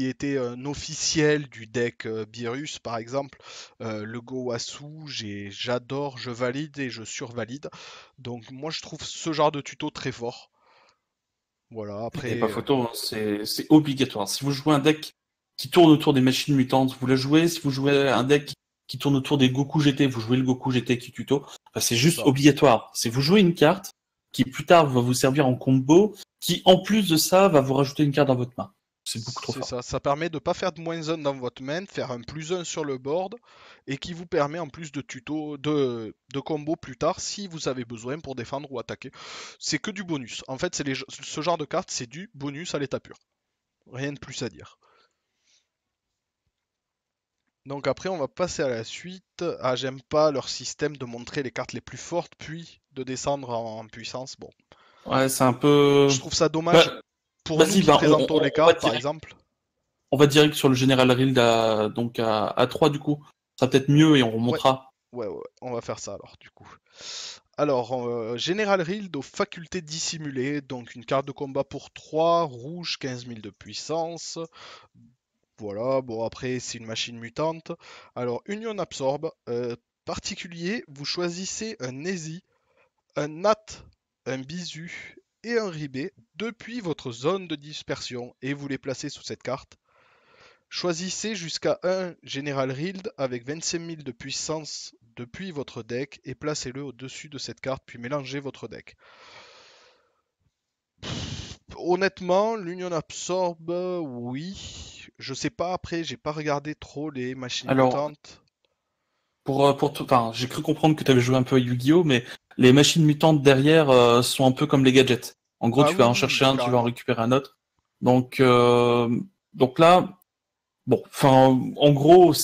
était un officiel du deck Beerus, par exemple, le Gowasu, j'adore, je valide et je survalide. Donc moi je trouve ce genre de tuto très fort. Voilà, il n'y a après, pas photo, hein, c'est obligatoire. Si vous jouez un deck qui tourne autour des machines mutantes, vous la jouez. Si vous jouez un deck qui tourne autour des Goku GT, vous jouez le Goku GT qui tuto. Enfin, c'est c'est juste ça. obligatoire. C'est vous jouez une carte qui plus tard va vous servir en combo, qui en plus de ça va vous rajouter une carte dans votre main. C'est beaucoup trop C'est fort. ça, ça permet de pas faire de -1 dans votre main, de faire un +1 sur le board, et qui vous permet en plus de tuto, de combo plus tard si vous avez besoin pour défendre ou attaquer. C'est que du bonus. En fait, ce genre de carte, c'est du bonus à l'état pur. Rien de plus à dire. Donc après, on va passer à la suite. Ah, j'aime pas leur système de montrer les cartes les plus fortes, puis de descendre en puissance. Bon, Ouais, c'est un peu. je trouve ça Bah, dommage pour nous vas-y, qui bah, présentons les on va cartes, par direct, exemple. on va direct sur le General Rild donc à 3 du coup. Ça sera peut-être mieux et on Ouais, remontera. ouais, on va faire ça alors, du coup. Alors, Général Rild aux facultés dissimulées, donc une carte de combat pour 3 rouge, 15 000 de puissance. Voilà, bon après c'est une machine mutante. Alors, Union Absorbe, particulier, vous choisissez un Easy, un Nat, un Bisu et un Ribé depuis votre zone de dispersion et vous les placez sous cette carte. Choisissez jusqu'à un Général Rild avec 25 000 de puissance depuis votre deck et placez-le au-dessus de cette carte puis mélangez votre deck. Honnêtement, l'Union Absorbe, oui. Je sais pas après, j'ai pas regardé trop les machines Alors, mutantes. pour tout, enfin, j'ai cru comprendre que tu avais joué un peu à Yu-Gi-Oh, mais les machines mutantes derrière sont un peu comme les gadgets. En gros, Ah tu vas oui, en oui, oui, chercher un, tu vas en carrément. récupérer un autre. Donc, donc là, bon, enfin, en gros,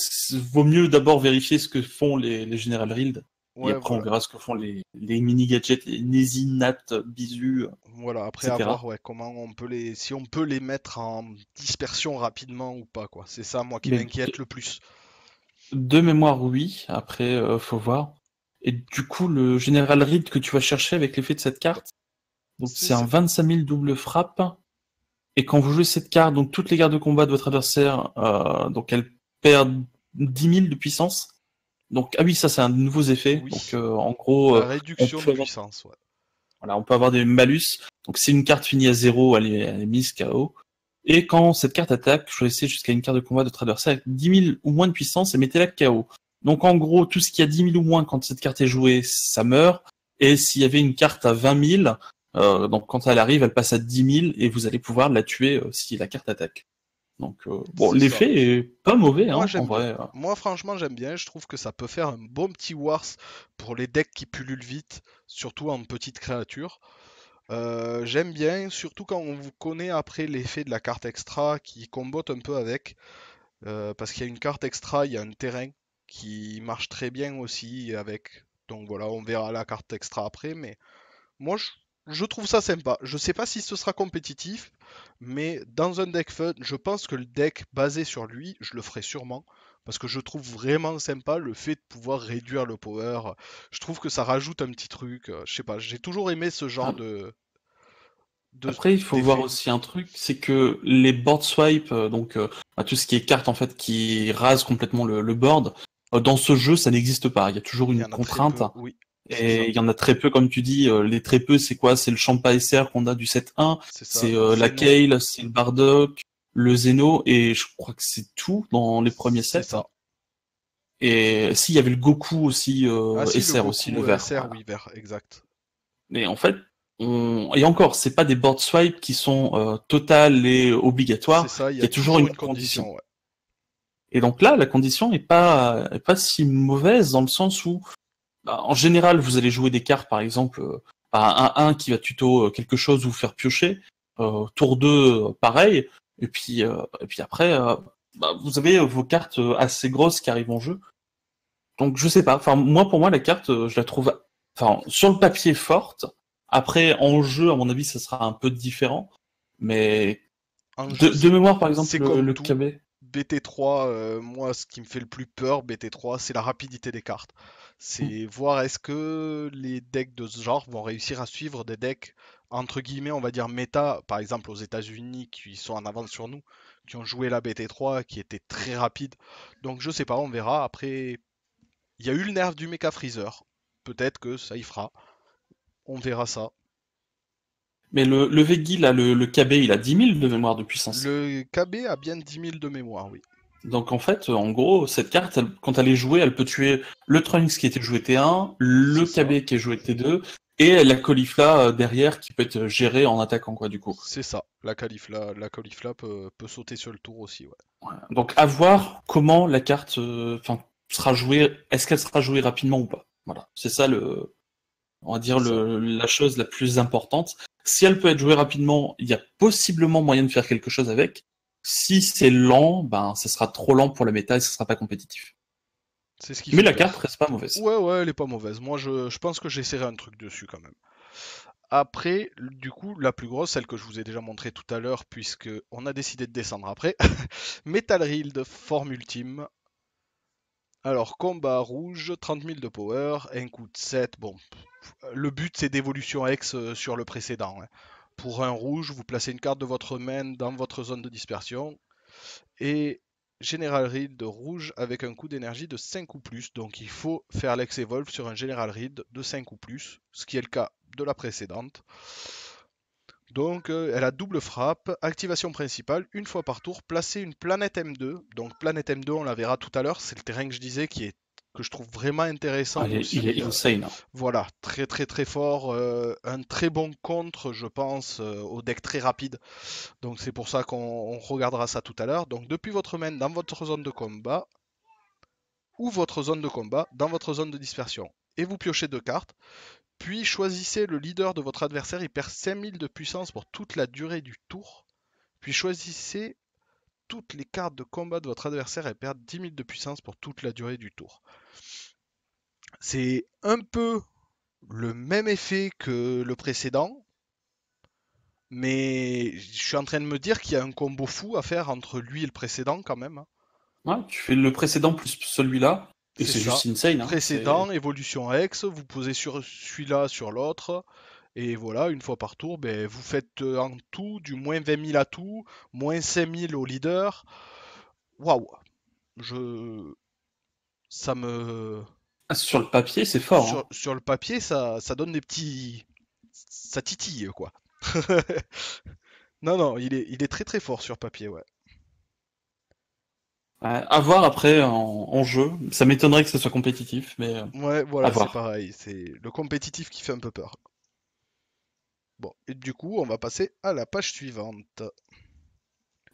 vaut mieux d'abord vérifier ce que font les General Rild. Et Ouais, après, on voilà. verra ce que font les mini-gadgets, les Nési, Nat, Bisu, Voilà, après etc. avoir ouais, comment on peut si on peut les mettre en dispersion rapidement ou pas, quoi. C'est ça, moi, qui Mais m'inquiète le plus. de mémoire, oui. Après, faut voir. Et du coup, le General Reed que tu vas chercher avec l'effet de cette carte, donc C'est c'est un ça. 25 000 double frappe. Et quand vous jouez cette carte, donc toutes les cartes de combat de votre adversaire, donc elles perdent 10 000 de puissance. Donc, ah oui, ça c'est un de nouveaux effets. Oui, Donc en gros, la on réduction de peut avoir, puissance, ouais. voilà, on peut avoir des malus. Donc si une carte finit à 0, elle est mise KO. Et quand cette carte attaque, choisissez jusqu'à une carte de combat de votre adversaire avec 10 000 ou moins de puissance et mettez-la KO. Donc en gros, tout ce qui a 10 000 ou moins quand cette carte est jouée, ça meurt. Et s'il y avait une carte à 20 000, donc quand elle arrive, elle passe à 10 000 et vous allez pouvoir la tuer si la carte attaque. Donc bon, C'est ça. l'effet est pas mauvais, Moi hein, en j'aime bien. vrai. Moi franchement j'aime bien, je trouve que ça peut faire un bon petit wars pour les decks qui pullulent vite, surtout en petites créatures. J'aime bien, surtout quand on vous connaît après l'effet de la carte extra qui combote un peu avec. Parce qu'il y a une carte extra, il y a un terrain qui marche très bien aussi avec. Donc voilà, on verra la carte extra après, mais moi je trouve ça sympa. Je sais pas si ce sera compétitif, mais dans un deck fun, je pense que le deck basé sur lui, je le ferai sûrement. Parce que je trouve vraiment sympa le fait de pouvoir réduire le power. Je trouve que ça rajoute un petit truc. Je sais pas, j'ai toujours aimé ce genre Ah, de après, il faut voir d'effet. aussi un truc, c'est que les board swipe, donc tout ce qui est carte en fait qui rase complètement le board, dans ce jeu, ça n'existe pas. Il y a toujours Il y une en a très contrainte. peu, oui, c'est ça. Et il y en a très peu, comme tu dis. Les très peu, c'est quoi? C'est le Champa SR qu'on a du set 1, C'est ça. c'est la Zeno, Kale, c'est le Bardock, le Zeno, et je crois que c'est tout dans les premiers c'est sets. ça. Et s'il y avait le Goku aussi, Ah si, le SR aussi, le Goku vert. SR, Voilà. oui, vert, exact. Mais en fait, et encore, c'est pas des board swipes qui sont totales et C'est obligatoires. ça, il y Il y a a toujours toujours une une condition. condition, ouais. Et donc là, la condition est pas si mauvaise dans le sens où, bah, en général, vous allez jouer des cartes, par exemple, un 1 qui va tuto quelque chose ou faire piocher. Tour 2, pareil. Et puis après, bah, vous avez vos cartes assez grosses qui arrivent en jeu. Donc je sais pas. Enfin, moi, pour moi, la carte, je la trouve, enfin, sur le papier forte. Après, en jeu, à mon avis, ça sera un peu différent. Mais En jeu, de mémoire, par exemple, c'est le, comme le tout. KB. BT3, moi, ce qui me fait le plus peur, BT3, c'est la rapidité des cartes. C'est voir est-ce que les decks de ce genre vont réussir à suivre des decks, entre guillemets, on va dire méta, par exemple aux États-Unis, qui sont en avance sur nous, qui ont joué la BT3, qui était très rapide. Donc je sais pas, on verra. Après, il y a eu le nerf du Mecha Freezer. Peut-être que ça y fera. On verra ça. Mais le Veggie, là, le KB, il a 10 000 de mémoire de puissance. Le KB a bien 10 000 de mémoire, oui. Donc en fait, en gros, cette carte, quand elle est jouée, elle peut tuer le Trunks qui était joué T1, le C'est ça. KB qui est joué T2, et la Caulifla derrière qui peut être gérée en attaquant, quoi, du coup. C'est ça. La Caulifla peut sauter sur le tour aussi, ouais. Voilà. Donc à voir comment la carte enfin, sera jouée, est-ce qu'elle sera jouée rapidement ou pas. Voilà, c'est ça on va dire C'est ça. la chose la plus importante. Si elle peut être jouée rapidement, il y a possiblement moyen de faire quelque chose avec. Si c'est lent, ben ça sera trop lent pour la méta et ce sera pas compétitif. C'est ce qui Mais fait la carte peur. reste pas mauvaise. Ouais, ouais, elle est pas mauvaise. Moi, je pense que j'essaierai un truc dessus quand même. Après, du coup, la plus grosse, celle que je vous ai déjà montrée tout à l'heure, puisque on a décidé de descendre après. Metal Rild, forme ultime. Alors, combat rouge, 30 000 de power, un coup de 7. Bon, le but c'est d'évolution X sur le précédent, hein. Pour un rouge, vous placez une carte de votre main dans votre zone de dispersion. Et General Read de rouge avec un coût d'énergie de 5 ou plus. Donc il faut faire l'ex evolve sur un General Read de 5 ou plus, ce qui est le cas de la précédente. Donc elle a double frappe, activation principale, une fois par tour, placer une planète M2. Donc planète M2, on la verra tout à l'heure, c'est le terrain que je disais que je trouve vraiment Ah, intéressant il est aussi. insane, hein. Voilà, très très très fort, un très bon contre, je pense, au deck très rapide. Donc c'est pour ça qu'on regardera ça tout à l'heure. Donc depuis votre main dans votre zone de combat, ou votre zone de combat dans votre zone de dispersion. Et vous piochez deux cartes, puis choisissez le leader de votre adversaire, il perd 5000 de puissance pour toute la durée du tour. Puis choisissez toutes les cartes de combat de votre adversaire et perd 10 000 de puissance pour toute la durée du tour. C'est un peu le même effet que le précédent, mais je suis en train de me dire qu'il y a un combo fou à faire entre lui et le précédent quand même, hein. Ouais, tu fais le précédent plus celui-là, et C'est c'est ça. juste insane, hein. Précédent, évolution X, vous posez sur celui-là sur l'autre, Et voilà, une fois par tour, ben, vous faites en tout du moins 20 000 à tout, moins 5 000 au leader. Waouh, je, ça me, Ah, sur le papier, c'est fort, hein. sur le papier, ça donne des petits, ça titille quoi. Non, non, il est très très fort sur papier, ouais. Ouais, à voir après en jeu. Ça m'étonnerait que ce soit compétitif, mais Ouais, à voilà, c'est voir. pareil, c'est le compétitif qui fait un peu peur. Bon, et du coup, on va passer à la page suivante.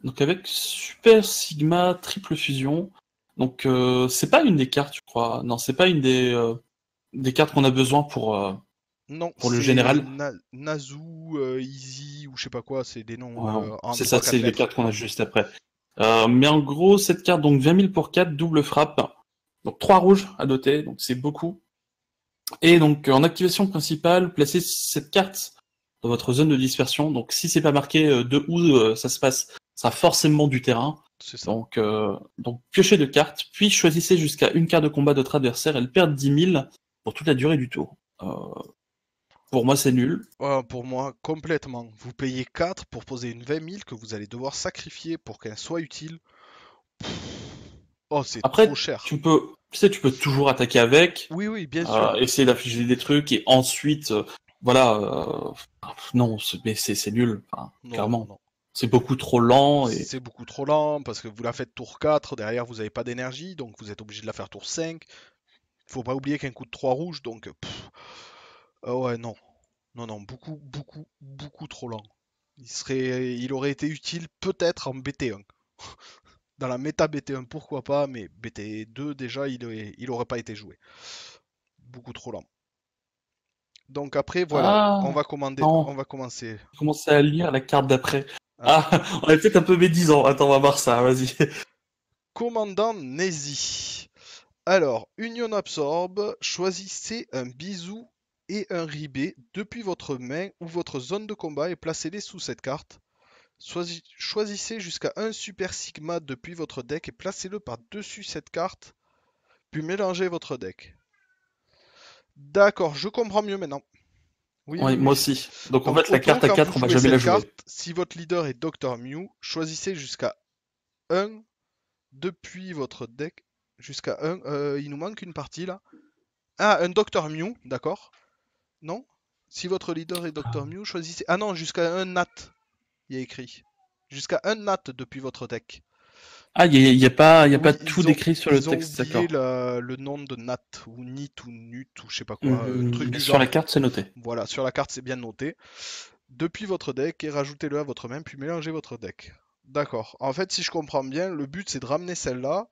Donc avec Super Sigma Triple Fusion, donc c'est pas une des cartes, je crois. Non, c'est pas une des cartes qu'on a besoin Non, pour le c'est général. Nazu, Easy ou je sais pas quoi, c'est des noms Ouais, en c'est ça, trois c'est quatre les lettres. cartes qu'on a juste après. Mais en gros, cette carte, donc 20 000 pour 4, double frappe. Donc 3 rouges à doter, donc c'est beaucoup. Et donc en activation principale, placez cette carte dans votre zone de dispersion. Donc si c'est pas marqué de où ça se passe, ça a forcément du terrain. C'est ça. Donc piochez deux cartes, puis choisissez jusqu'à une carte de combat de votre adversaire. Elle perd 10 000 pour toute la durée du tour. Pour moi, c'est nul. Pour moi, complètement. Vous payez 4 pour poser une 20 000 que vous allez devoir sacrifier pour qu'elle soit utile. Oh, c'est trop Après, cher. tu peux toujours attaquer avec, Oui, oui, bien sûr. essayer d'afficher des trucs et ensuite, voilà. Non, mais c'est nul, enfin, Non, non, clairement. non. C'est beaucoup trop lent et C'est beaucoup trop lent parce que vous la faites tour 4, derrière vous n'avez pas d'énergie, donc vous êtes obligé de la faire tour 5. Faut pas oublier qu'un coup de 3 rouges, donc ouais, non. Non, non, beaucoup, beaucoup, beaucoup trop lent. Il aurait été utile peut-être en BT1. Dans la méta BT1, pourquoi pas, mais BT2 déjà, il aurait pas été joué. Beaucoup trop lent. Donc après, voilà, ah non, on va commencer. j'ai commencé à lire la carte d'après. Ah. Ah, on est peut-être un peu médisant. Attends, on va voir ça. Vas-y. Commandant Nazi. Alors, Union Absorbe, choisissez un bisou et un ribé depuis votre main ou votre zone de combat et placez-les sous cette carte. Choisissez jusqu'à un Super Sigma depuis votre deck et placez-le par-dessus cette carte, puis mélangez votre deck. D'accord, je comprends mieux maintenant. Oui, oui, Oui, moi oui. aussi. Donc en Donc, fait, la auto, carte à quand vous 4, on va jouez jamais la cette carte, jouer. si votre leader est Dr. Mew, choisissez jusqu'à un depuis votre deck. Jusqu'à un. Il nous manque une partie là. Ah, un Dr. Mew, d'accord. Non? Si votre leader est Dr. Mew, choisissez. Ah non, jusqu'à un Nat, il y a écrit. Jusqu'à un Nat depuis votre deck. Ah, y a pas Oui, tout décrit sur le ils ont texte, oublié d'accord. le nom de Nat, ou Nit, ou Nut, ou je sais pas quoi, un truc du Sur la genre. carte, c'est noté. Voilà, sur la carte, c'est bien noté. Depuis votre deck, et rajoutez-le à votre main, puis mélangez votre deck. D'accord. En fait, si je comprends bien, le but, c'est de ramener celle-là,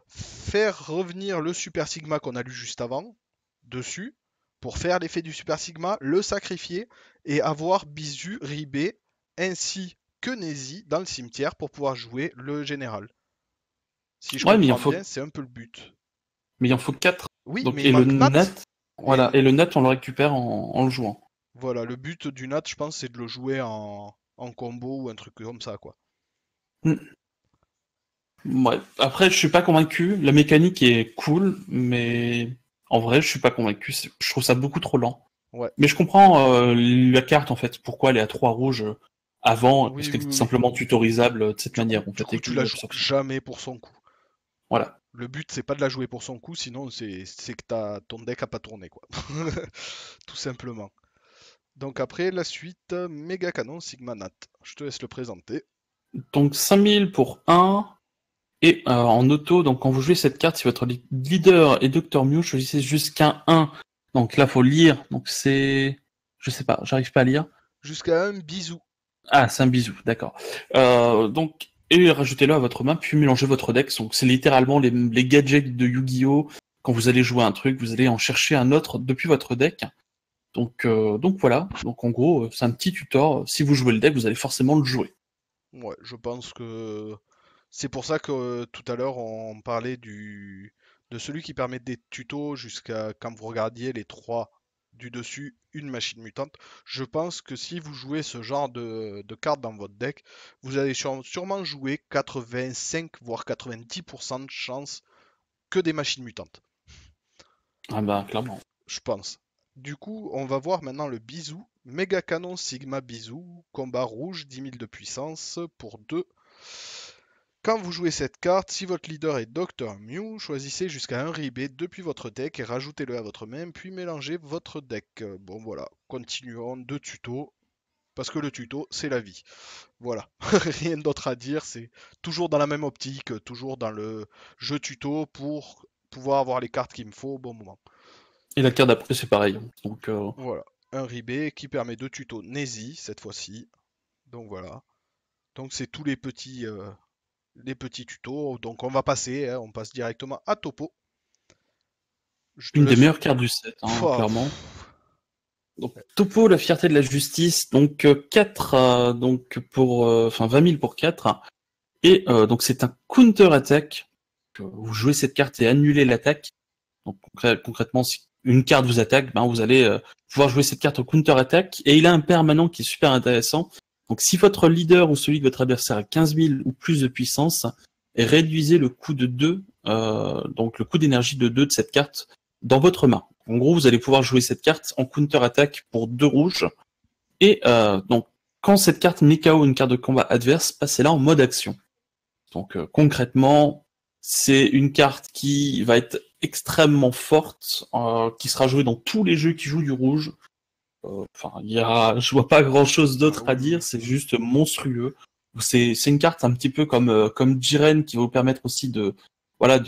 faire revenir le Super Sigma qu'on a lu juste avant, dessus, pour faire l'effet du Super Sigma, le sacrifier, et avoir Bisu, Ribé, ainsi que Nézi dans le cimetière pour pouvoir jouer le général. Si je Ouais, comprends bien, c'est un peu le but. mais il en faut 4. Oui, Donc, mais il et le manque Nat. nat, Et voilà. Et le nat, on le récupère en le jouant. voilà, le but du Nat, je pense, c'est de le jouer en combo ou un truc comme ça, quoi. Hmm. Ouais. Après, je suis pas convaincu. La mécanique est cool, mais en vrai, je suis pas convaincu. Je trouve ça beaucoup trop lent. Ouais. Mais je comprends la carte, en fait. Pourquoi elle est à 3 rouges avant, parce Oui, qu'elle oui, est oui. simplement tutorisable de cette manière, en Du fait, coup, avec tu le la jeu joues absorption. jamais pour son coup. Voilà. Le but, c'est pas de la jouer pour son coup, sinon c'est que ton deck a pas tourné, quoi. Tout simplement. Donc après, la suite, méga canon Sigma Nat. Je te laisse le présenter. Donc 5000 pour un. Et en auto, donc quand vous jouez cette carte, si votre leader est Dr. Mew, choisissez jusqu'un 1. Donc là, faut lire. Donc c'est... Je sais pas, j'arrive pas à lire. Jusqu'à un bisou. Ah, c'est un bisou, d'accord. Donc, et rajoutez-le à votre main, puis mélangez votre deck. Donc c'est littéralement les gadgets de Yu-Gi-Oh! Quand vous allez jouer un truc, vous allez en chercher un autre depuis votre deck. Donc voilà. Donc en gros, c'est un petit tutor. Si vous jouez le deck, vous allez forcément le jouer. Ouais, je pense que c'est pour ça que tout à l'heure on parlait de celui qui permet des tutos jusqu'à quand vous regardiez les trois du dessus, une machine mutante. Je pense que si vous jouez ce genre de cartes dans votre deck, vous allez sûrement jouer 85 voire 90% de chances que des machines mutantes. Ah bah clairement. Je pense. Du coup, on va voir maintenant le bisou. Méga canon Sigma Bisou, combat rouge, 10 000 de puissance pour 2. Quand vous jouez cette carte, si votre leader est Dr. Mew, choisissez jusqu'à un ribé depuis votre deck et rajoutez-le à votre main, puis mélangez votre deck. Bon voilà, continuons de tuto, parce que le tuto, c'est la vie. Voilà, rien d'autre à dire, c'est toujours dans la même optique, toujours dans le jeu tuto pour pouvoir avoir les cartes qu'il me faut au bon moment. Et la carte d'après, c'est pareil. Donc, Voilà, un ribé qui permet de tuto Nézi cette fois-ci. Donc voilà. Donc c'est tous les petits tutos. Donc on va passer, hein, on passe directement à Topo. Je te une des laisse. meilleures cartes du set, hein, Pouah, clairement. Donc, Topo, la fierté de la justice. Donc, 4, donc pour, enfin, 20 000 pour 4. Et donc, c'est un counter-attack. Vous jouez cette carte et annulez l'attaque. Donc, concrètement, si une carte vous attaque, ben, vous allez pouvoir jouer cette carte au counter-attack. Et il a un permanent qui est super intéressant. Donc, si votre leader ou celui de votre adversaire a 15 000 ou plus de puissance, réduisez le coût de 2, donc le coût d'énergie de 2 de cette carte dans votre main. En gros, vous allez pouvoir jouer cette carte en counter-attack pour 2 rouges. Et donc, quand cette carte met KO une carte de combat adverse, passez-la en mode action. Donc, concrètement, c'est une carte qui va être extrêmement forte, qui sera jouée dans tous les jeux qui jouent du rouge. Enfin, je vois pas grand-chose ah d'autre à oui, dire, c'est juste monstrueux. C'est une carte un petit peu comme Jiren qui va vous permettre aussi de, voilà,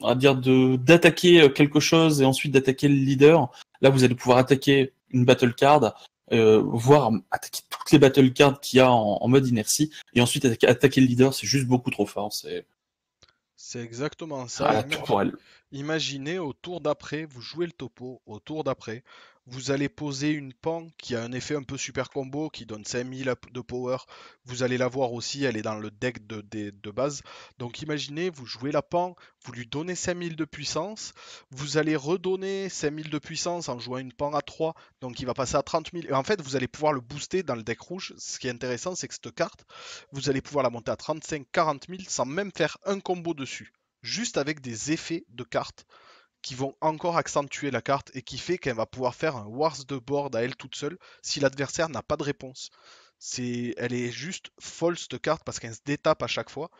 on va dire d'attaquer quelque chose et ensuite d'attaquer le leader. Là, vous allez pouvoir attaquer une battle card, voire attaquer toutes les battle cards qu'il y a en mode inertie, et ensuite attaquer le leader. C'est juste beaucoup trop fort. c'est exactement ça. À la tour pour elle. Imaginez au tour d'après, vous jouez le topo, au tour d'après, vous allez poser une pan qui a un effet un peu super combo, qui donne 5000 de power. Vous allez la voir aussi, elle est dans le deck de base. Donc imaginez, vous jouez la pan, vous lui donnez 5000 de puissance, vous allez redonner 5000 de puissance en jouant une pan à 3, donc il va passer à 30 000. Et en fait, vous allez pouvoir le booster dans le deck rouge. Ce qui est intéressant, c'est que cette carte, vous allez pouvoir la monter à 35-40 000 sans même faire un combo dessus, juste avec des effets de cartes qui vont encore accentuer la carte et qui fait qu'elle va pouvoir faire un Wars de board à elle toute seule si l'adversaire n'a pas de réponse. Elle est juste folle cette carte parce qu'elle se détape à chaque fois.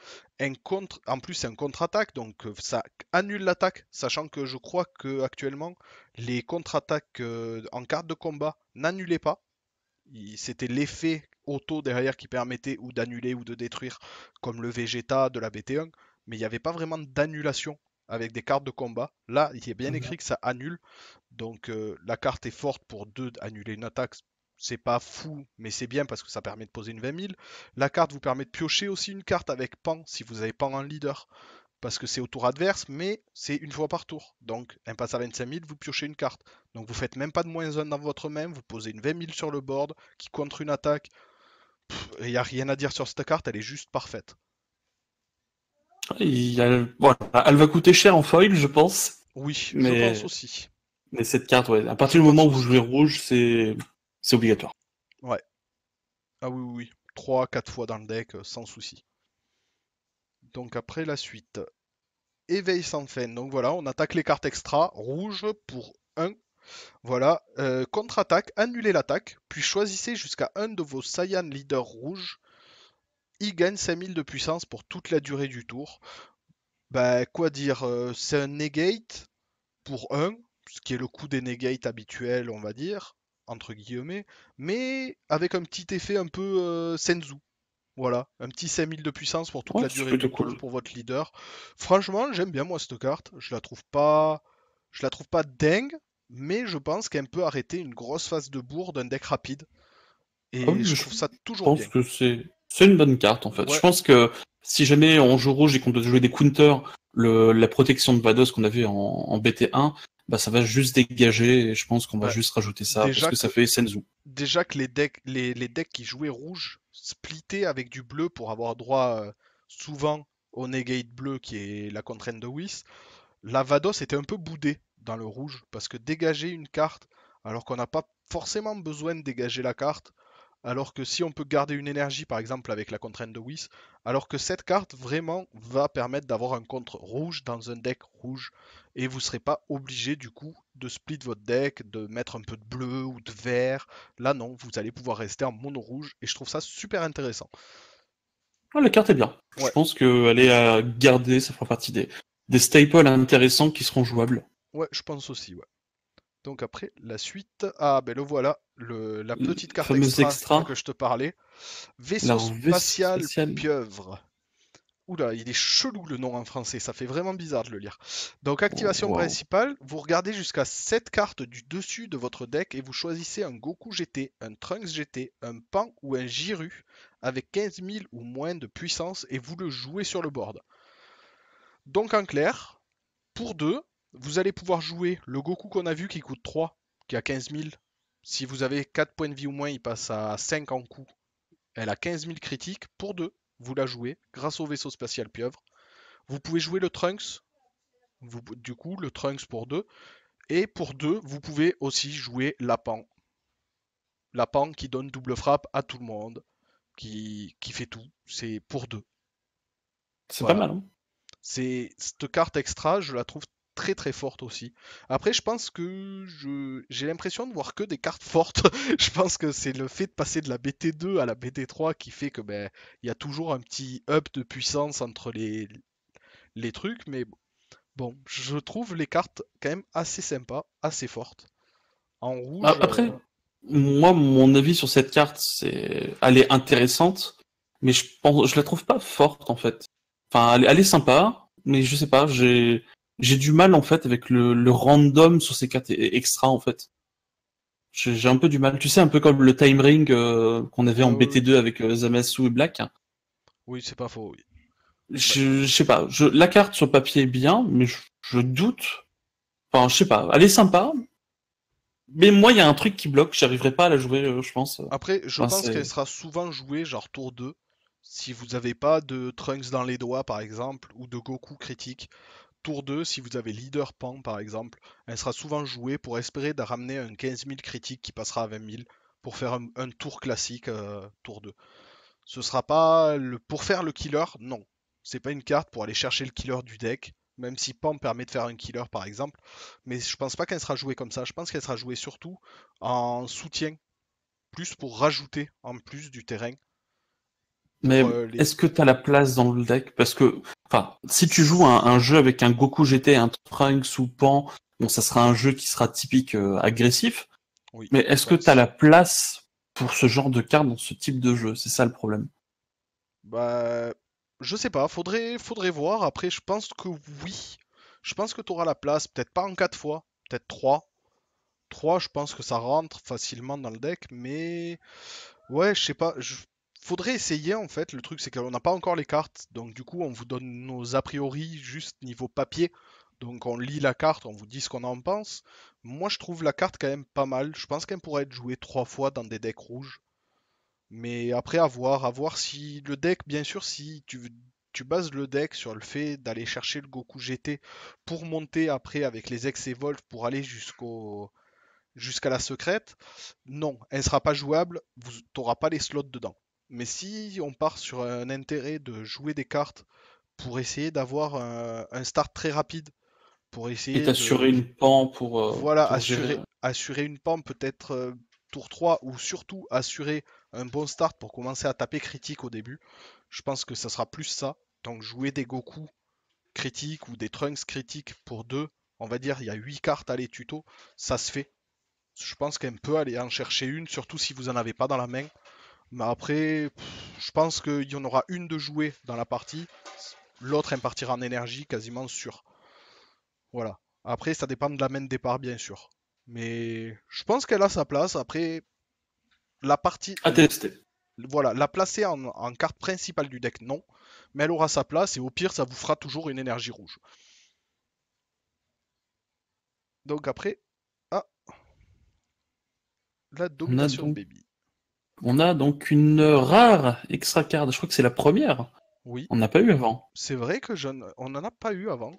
En plus, c'est un contre-attaque, donc ça annule l'attaque, sachant que je crois que actuellement les contre-attaques en carte de combat n'annulaient pas. C'était l'effet auto derrière qui permettait ou d'annuler ou de détruire, comme le Vegeta de la BT1, mais il n'y avait pas vraiment d'annulation avec des cartes de combat. Là, il est bien écrit que ça annule, donc la carte est forte pour 2 annuler une attaque. C'est pas fou, mais c'est bien parce que ça permet de poser une 20 000. La carte vous permet de piocher aussi une carte avec Pan si vous avez Pan en leader parce que c'est au tour adverse, mais c'est une fois par tour. Donc, un passe à 25 000, vous piochez une carte. Donc, vous faites même pas de -1 dans votre main, vous posez une 20 000 sur le board qui contre une attaque. Il n'y a rien à dire sur cette carte, elle est juste parfaite. Voilà, elle va coûter cher en foil, je pense. Oui, je pense Mais, aussi. mais cette carte, ouais, à Je partir du moment pense où vous jouez aussi. rouge, c'est obligatoire. Ouais. Ah oui, oui, oui. 3-4 fois dans le deck, sans souci. Donc après la suite. Éveil sans fin. Donc voilà, on attaque les cartes extra. Rouge pour 1. Voilà. Contre-attaque, annulez l'attaque. Puis choisissez jusqu'à un de vos Saiyan leaders rouges. Il gagne 5000 de puissance pour toute la durée du tour. Bah, quoi dire, c'est un negate pour 1, ce qui est le coût des negates habituels, on va dire, entre guillemets, mais avec un petit effet un peu Senzu. Voilà, un petit 5000 de puissance pour toute Ouais, la c'est durée plutôt du tour cool. pour votre leader. Franchement, j'aime bien moi cette carte. Je la trouve pas dingue, mais je pense qu'elle peut arrêter une grosse phase de bourre d'un deck rapide. Ah Et oui, je je trouve ça toujours pense bien. que c'est une bonne carte, en fait. Je Ouais, pense que si jamais on joue rouge et qu'on doit jouer des counters, la protection de Vados qu'on avait en BT1, bah ça va juste dégager, et je pense qu'on va bah, juste rajouter ça, parce déjà que ça que fait Senzu. déjà que les decks qui jouaient rouge splittaient avec du bleu pour avoir droit souvent au negate bleu qui est la contrainte de Whis, la Vados était un peu boudée dans le rouge parce que dégager une carte alors qu'on n'a pas forcément besoin de dégager la carte, alors que si on peut garder une énergie par exemple avec la contrainte de Whis, alors que cette carte vraiment va permettre d'avoir un contre rouge dans un deck rouge et vous ne serez pas obligé du coup de split votre deck, de mettre un peu de bleu ou de vert. Là, non, vous allez pouvoir rester en mono rouge et je trouve ça super intéressant. Ah, la carte est bien. Je Ouais, pense qu'elle est à garder, ça fera partie des staples intéressants qui seront jouables. ouais, je pense aussi, ouais. Donc après, la suite. Ah, ben le voilà, la Le petite carte fameux extra que extra, je te parlais. Vaisseau alors vaisseau spatial spatial. pieuvre. Oula, il est chelou le nom en français, ça fait vraiment bizarre de le lire. Donc activation Waouh. principale, vous regardez jusqu'à 7 cartes du dessus de votre deck et vous choisissez un Goku GT, un Trunks GT, un Pan ou un Jiru avec 15 000 ou moins de puissance et vous le jouez sur le board. Donc en clair, pour 2, vous allez pouvoir jouer le Goku qu'on a vu qui coûte 3, qui a 15 000. Si vous avez 4 points de vie ou moins, il passe à 5 en coup. Elle a 15 000 critiques. Pour 2, vous la jouez grâce au vaisseau spatial pieuvre. Vous pouvez jouer le Trunks, du coup, le Trunks pour 2. Et pour 2, vous pouvez aussi jouer Lapan. Lapan qui donne double frappe à tout le monde, qui fait tout. C'est pour 2. C'est pas Voilà. mal, hein. Cette carte extra, je la trouve très très forte aussi. Après, je pense que j'ai l'impression de voir que des cartes fortes. Je pense que c'est le fait de passer de la BT2 à la BT3 qui fait que ben il y a toujours un petit up de puissance entre les trucs, mais bon, je trouve les cartes quand même assez sympas, assez fortes. En rouge, Après, moi, mon avis sur cette carte, elle est intéressante, mais je la trouve pas forte en fait. Enfin, elle est sympa, mais je sais pas, j'ai du mal en fait avec le random sur ces cartes extra en fait. J'ai un peu du mal. Tu sais, un peu comme le Time Ring qu'on avait en oui, BT2 avec Zamasu et Black. oui, c'est pas faux, oui. Bah, Je sais pas. La carte sur papier est bien, mais je doute. Enfin, je sais pas. Elle est sympa, mais moi, il y a un truc qui bloque. J'arriverai pas à la jouer, je pense. après, je Enfin, pense qu'elle c'est. sera souvent jouée genre tour 2. Si vous n'avez pas de Trunks dans les doigts, par exemple, ou de Goku critique, tour 2, si vous avez Leader Pan par exemple, elle sera souvent jouée pour espérer de ramener un 15 000 critique qui passera à 20 000 pour faire un tour classique, tour 2. Ce sera pas pour faire le killer, non. C'est pas une carte pour aller chercher le killer du deck, même si Pan permet de faire un killer par exemple. Mais je pense pas qu'elle sera jouée comme ça. Je pense qu'elle sera jouée surtout en soutien, plus pour rajouter en plus du terrain. Pour Mais les. est-ce que t'as la place dans le deck? Parce que, enfin, si tu joues un jeu avec un Goku GT, un Trunks ou Pan, bon, ça sera un jeu qui sera typique agressif. Oui, Mais je est-ce que t'as pense. la place pour ce genre de carte dans ce type de jeu? C'est ça le problème. Bah, je sais pas, faudrait voir. Après, je pense que oui. Je pense que tu auras la place, peut-être pas en 4 fois, peut-être 3. 3, je pense que ça rentre facilement dans le deck, mais ouais, je sais pas. Faudrait essayer en fait. Le truc, c'est qu'on n'a pas encore les cartes, donc du coup, on vous donne nos a priori juste niveau papier. Donc on lit la carte, on vous dit ce qu'on en pense. Moi, je trouve la carte quand même pas mal. Je pense qu'elle pourrait être jouée 3 fois dans des decks rouges. Mais après, à voir si le deck, bien sûr, si tu bases le deck sur le fait d'aller chercher le Goku GT pour monter après avec les ex Evolve pour aller jusqu'à la secrète, non, elle sera pas jouable, vous n'auras pas les slots dedans. Mais si on part sur un intérêt de jouer des cartes pour essayer d'avoir un start très rapide, pour Et essayer t'assurer de, une pan voilà, pour gérer. assurer une pente peut-être tour 3 ou surtout assurer un bon start pour commencer à taper critique au début. Je pense que ça sera plus ça. Donc jouer des Goku critiques ou des Trunks critiques pour 2, on va dire il y a 8 cartes à les tuto, ça se fait. Je pense qu'elle peut aller en chercher une, surtout si vous en avez pas dans la main. Mais après, je pense qu'il y en aura une de jouée dans la partie, l'autre elle partira en énergie quasiment sûr. Voilà. Après, ça dépend de la main de départ, bien sûr. Mais je pense qu'elle a sa place. Après, la partie, À tester. voilà, la placer en carte principale du deck, non. Mais elle aura sa place et au pire, ça vous fera toujours une énergie rouge. Donc après, ah, la On a domination de donc, baby. on a donc une rare extra card. Je crois que c'est la première. Oui, On n'a pas eu avant. c'est vrai que on n'en a pas eu avant.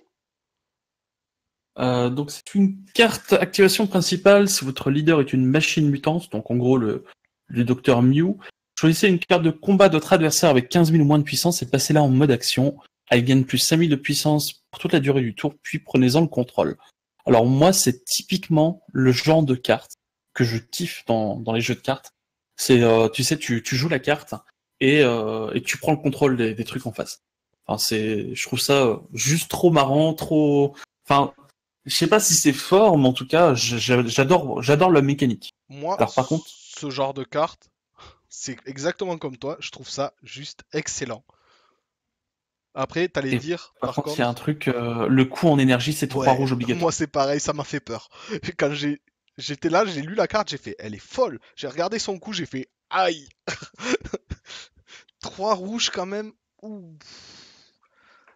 Donc c'est une carte activation principale. Si votre leader est une machine mutante, donc en gros le docteur Mew, choisissez une carte de combat de votre adversaire avec 15 000 ou moins de puissance et passez-la en mode action. Elle gagne plus 5 000 de puissance pour toute la durée du tour, puis prenez-en le contrôle. Alors moi, c'est typiquement le genre de carte que je kiffe dans les jeux de cartes. C'est, tu sais, tu joues la carte et tu prends le contrôle des trucs en face. Enfin, je trouve ça juste trop marrant, trop. Enfin, je sais pas si c'est fort, mais en tout cas, j'adore la mécanique. Moi, Alors par contre, ce genre de carte, c'est exactement comme toi, je trouve ça juste excellent. Après, t'allais et dire, par par contre, il y a un contre, truc, le coût en énergie, c'est 3 ouais, rouges moi obligatoire. c'est pareil, ça m'a fait peur. Quand j'étais là, j'ai lu la carte, j'ai fait, elle est folle. J'ai regardé son coup, j'ai fait, aïe, trois rouges quand même. Ouh,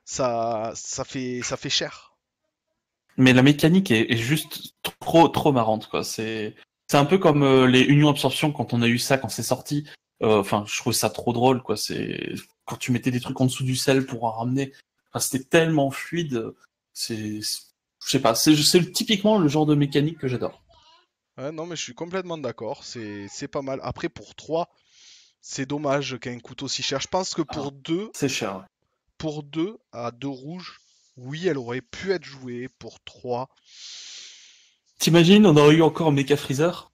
ça fait cher. Mais la mécanique est juste trop marrante, quoi. C'est un peu comme les unions absorption quand on a eu ça quand c'est sorti. Enfin, je trouve ça trop drôle, quoi. C'est quand tu mettais des trucs en dessous du sel pour en ramener. Enfin, c'était tellement fluide. Je sais pas. Typiquement le genre de mécanique que j'adore. Ouais, non, mais je suis complètement d'accord, c'est pas mal. Après, pour 3, c'est dommage qu'un couteau si cher. Je pense que Ah, c'est cher. Ouais. pour 2 à 2 rouges, oui, elle aurait pu être jouée. Pour 3. T'imagines, on aurait eu encore un Mecha Freezer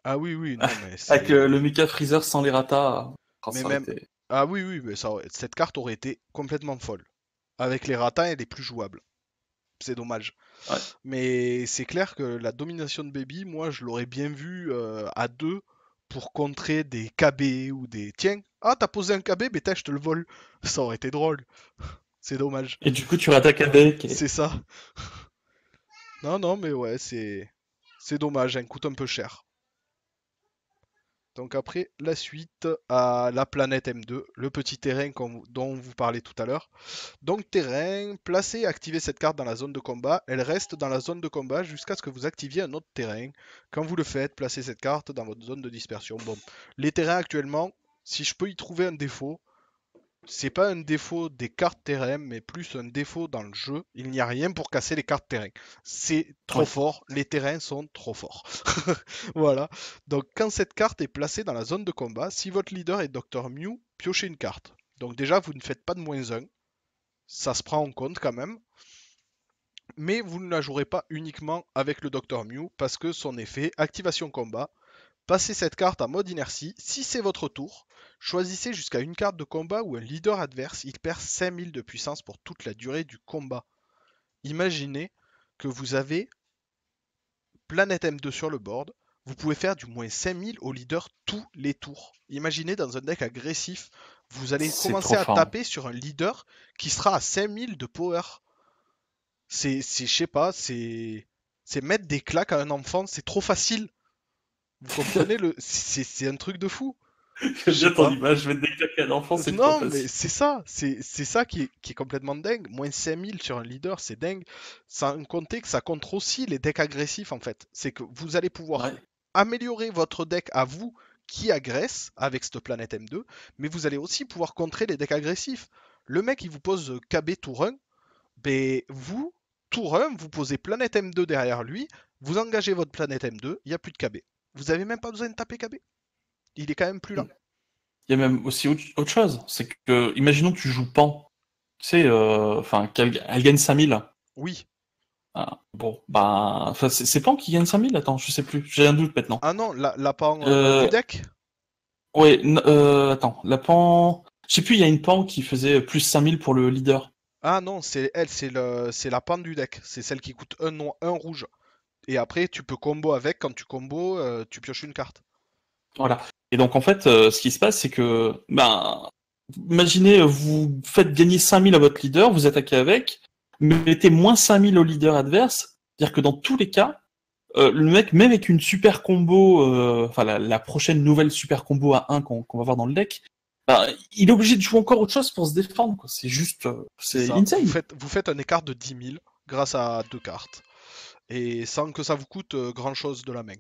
Ah oui, oui, non, mais avec c'est. le Mecha Freezer sans les ratas. Ah, Mais ça aurait même. été. Ah oui, oui, mais cette carte aurait été complètement folle. Avec les ratins, elle est plus jouable. C'est dommage. Ouais. Mais c'est clair que la domination de Baby, moi, je l'aurais bien vu à 2 pour contrer des KB ou des. Tiens, ah, t'as posé un KB, mais je te le vole. Ça aurait été drôle. C'est dommage. Et du coup, tu rattaques avec. C'est ça. Non, non, mais ouais, c'est dommage, elle coûte un peu cher. Donc après, la suite à la planète M2, le petit terrain dont vous parlez tout à l'heure. Donc terrain, placez et activez cette carte dans la zone de combat. Elle reste dans la zone de combat jusqu'à ce que vous activiez un autre terrain. Quand vous le faites, placez cette carte dans votre zone de dispersion. Bon, les terrains actuellement, si je peux y trouver un défaut, c'est pas un défaut des cartes terrain, mais plus un défaut dans le jeu. Il n'y a rien pour casser les cartes terrain. C'est trop Ouais. fort, les terrains sont trop forts. Voilà. Donc quand cette carte est placée dans la zone de combat, si votre leader est Dr Mew, piochez une carte. Donc déjà, vous ne faites pas de -1. Ça se prend en compte quand même. Mais vous ne la jouerez pas uniquement avec le Dr Mew parce que son effet, activation combat, passez cette carte en mode inertie. Si c'est votre tour, choisissez jusqu'à une carte de combat où un leader adverse il perd 5000 de puissance pour toute la durée du combat. Imaginez que vous avez planète M2 sur le board, vous pouvez faire du -5000 au leader tous les tours. Imaginez dans un deck agressif, vous allez C'est commencer trop à fort. taper sur un leader qui sera à 5000 de power. Je sais pas, c'est mettre des claques à un enfant, c'est trop facile. Vous comprenez c'est un truc de fou. Je J'aime sais bien ton pas. image, je vais te décrire qu'un enfant, c'est trop Non, mais facile. c'est ça, c'est ça qui est complètement dingue. -5000 sur un leader, c'est dingue. Sans compter que ça contre aussi les decks agressifs en fait. C'est que vous allez pouvoir Ouais. améliorer votre deck à vous qui agresse avec cette planète M2, mais vous allez aussi pouvoir contrer les decks agressifs. Le mec il vous pose KB tour 1, ben vous, tour 1, vous posez planète M2 derrière lui, vous engagez votre planète M2, il n'y a plus de KB. Vous avez même pas besoin de taper KB. Il est quand même plus là. Il y a même aussi autre chose, c'est que, imaginons que tu joues Pan, tu sais, enfin, elle gagne 5000. Oui. Ah, bon, bah, enfin, c'est Pan qui gagne 5000. Attends, je sais plus, j'ai un doute maintenant. Ah non, la pan du Euh, deck. ouais, attends, la Pan, je sais plus, il y a une Pan qui faisait plus 5000 pour le leader. Ah non, c'est elle, c'est la pan du deck. C'est celle qui coûte un rouge. Et après, tu peux combo avec. Quand tu combo, tu pioches une carte. Voilà. Et donc, en fait, ce qui se passe, c'est que, ben, imaginez, vous faites gagner 5000 à votre leader, vous attaquez avec, mettez moins 5000 au leader adverse, c'est-à-dire que dans tous les cas, le mec, même avec une super combo, enfin la prochaine nouvelle super combo à 1 qu'on va voir dans le deck, bah, il est obligé de jouer encore autre chose pour se défendre, quoi. C'est juste, C'est c'est ça. insane. Vous faites un écart de 10 000 grâce à deux cartes. Et sans que ça vous coûte grand-chose de la main.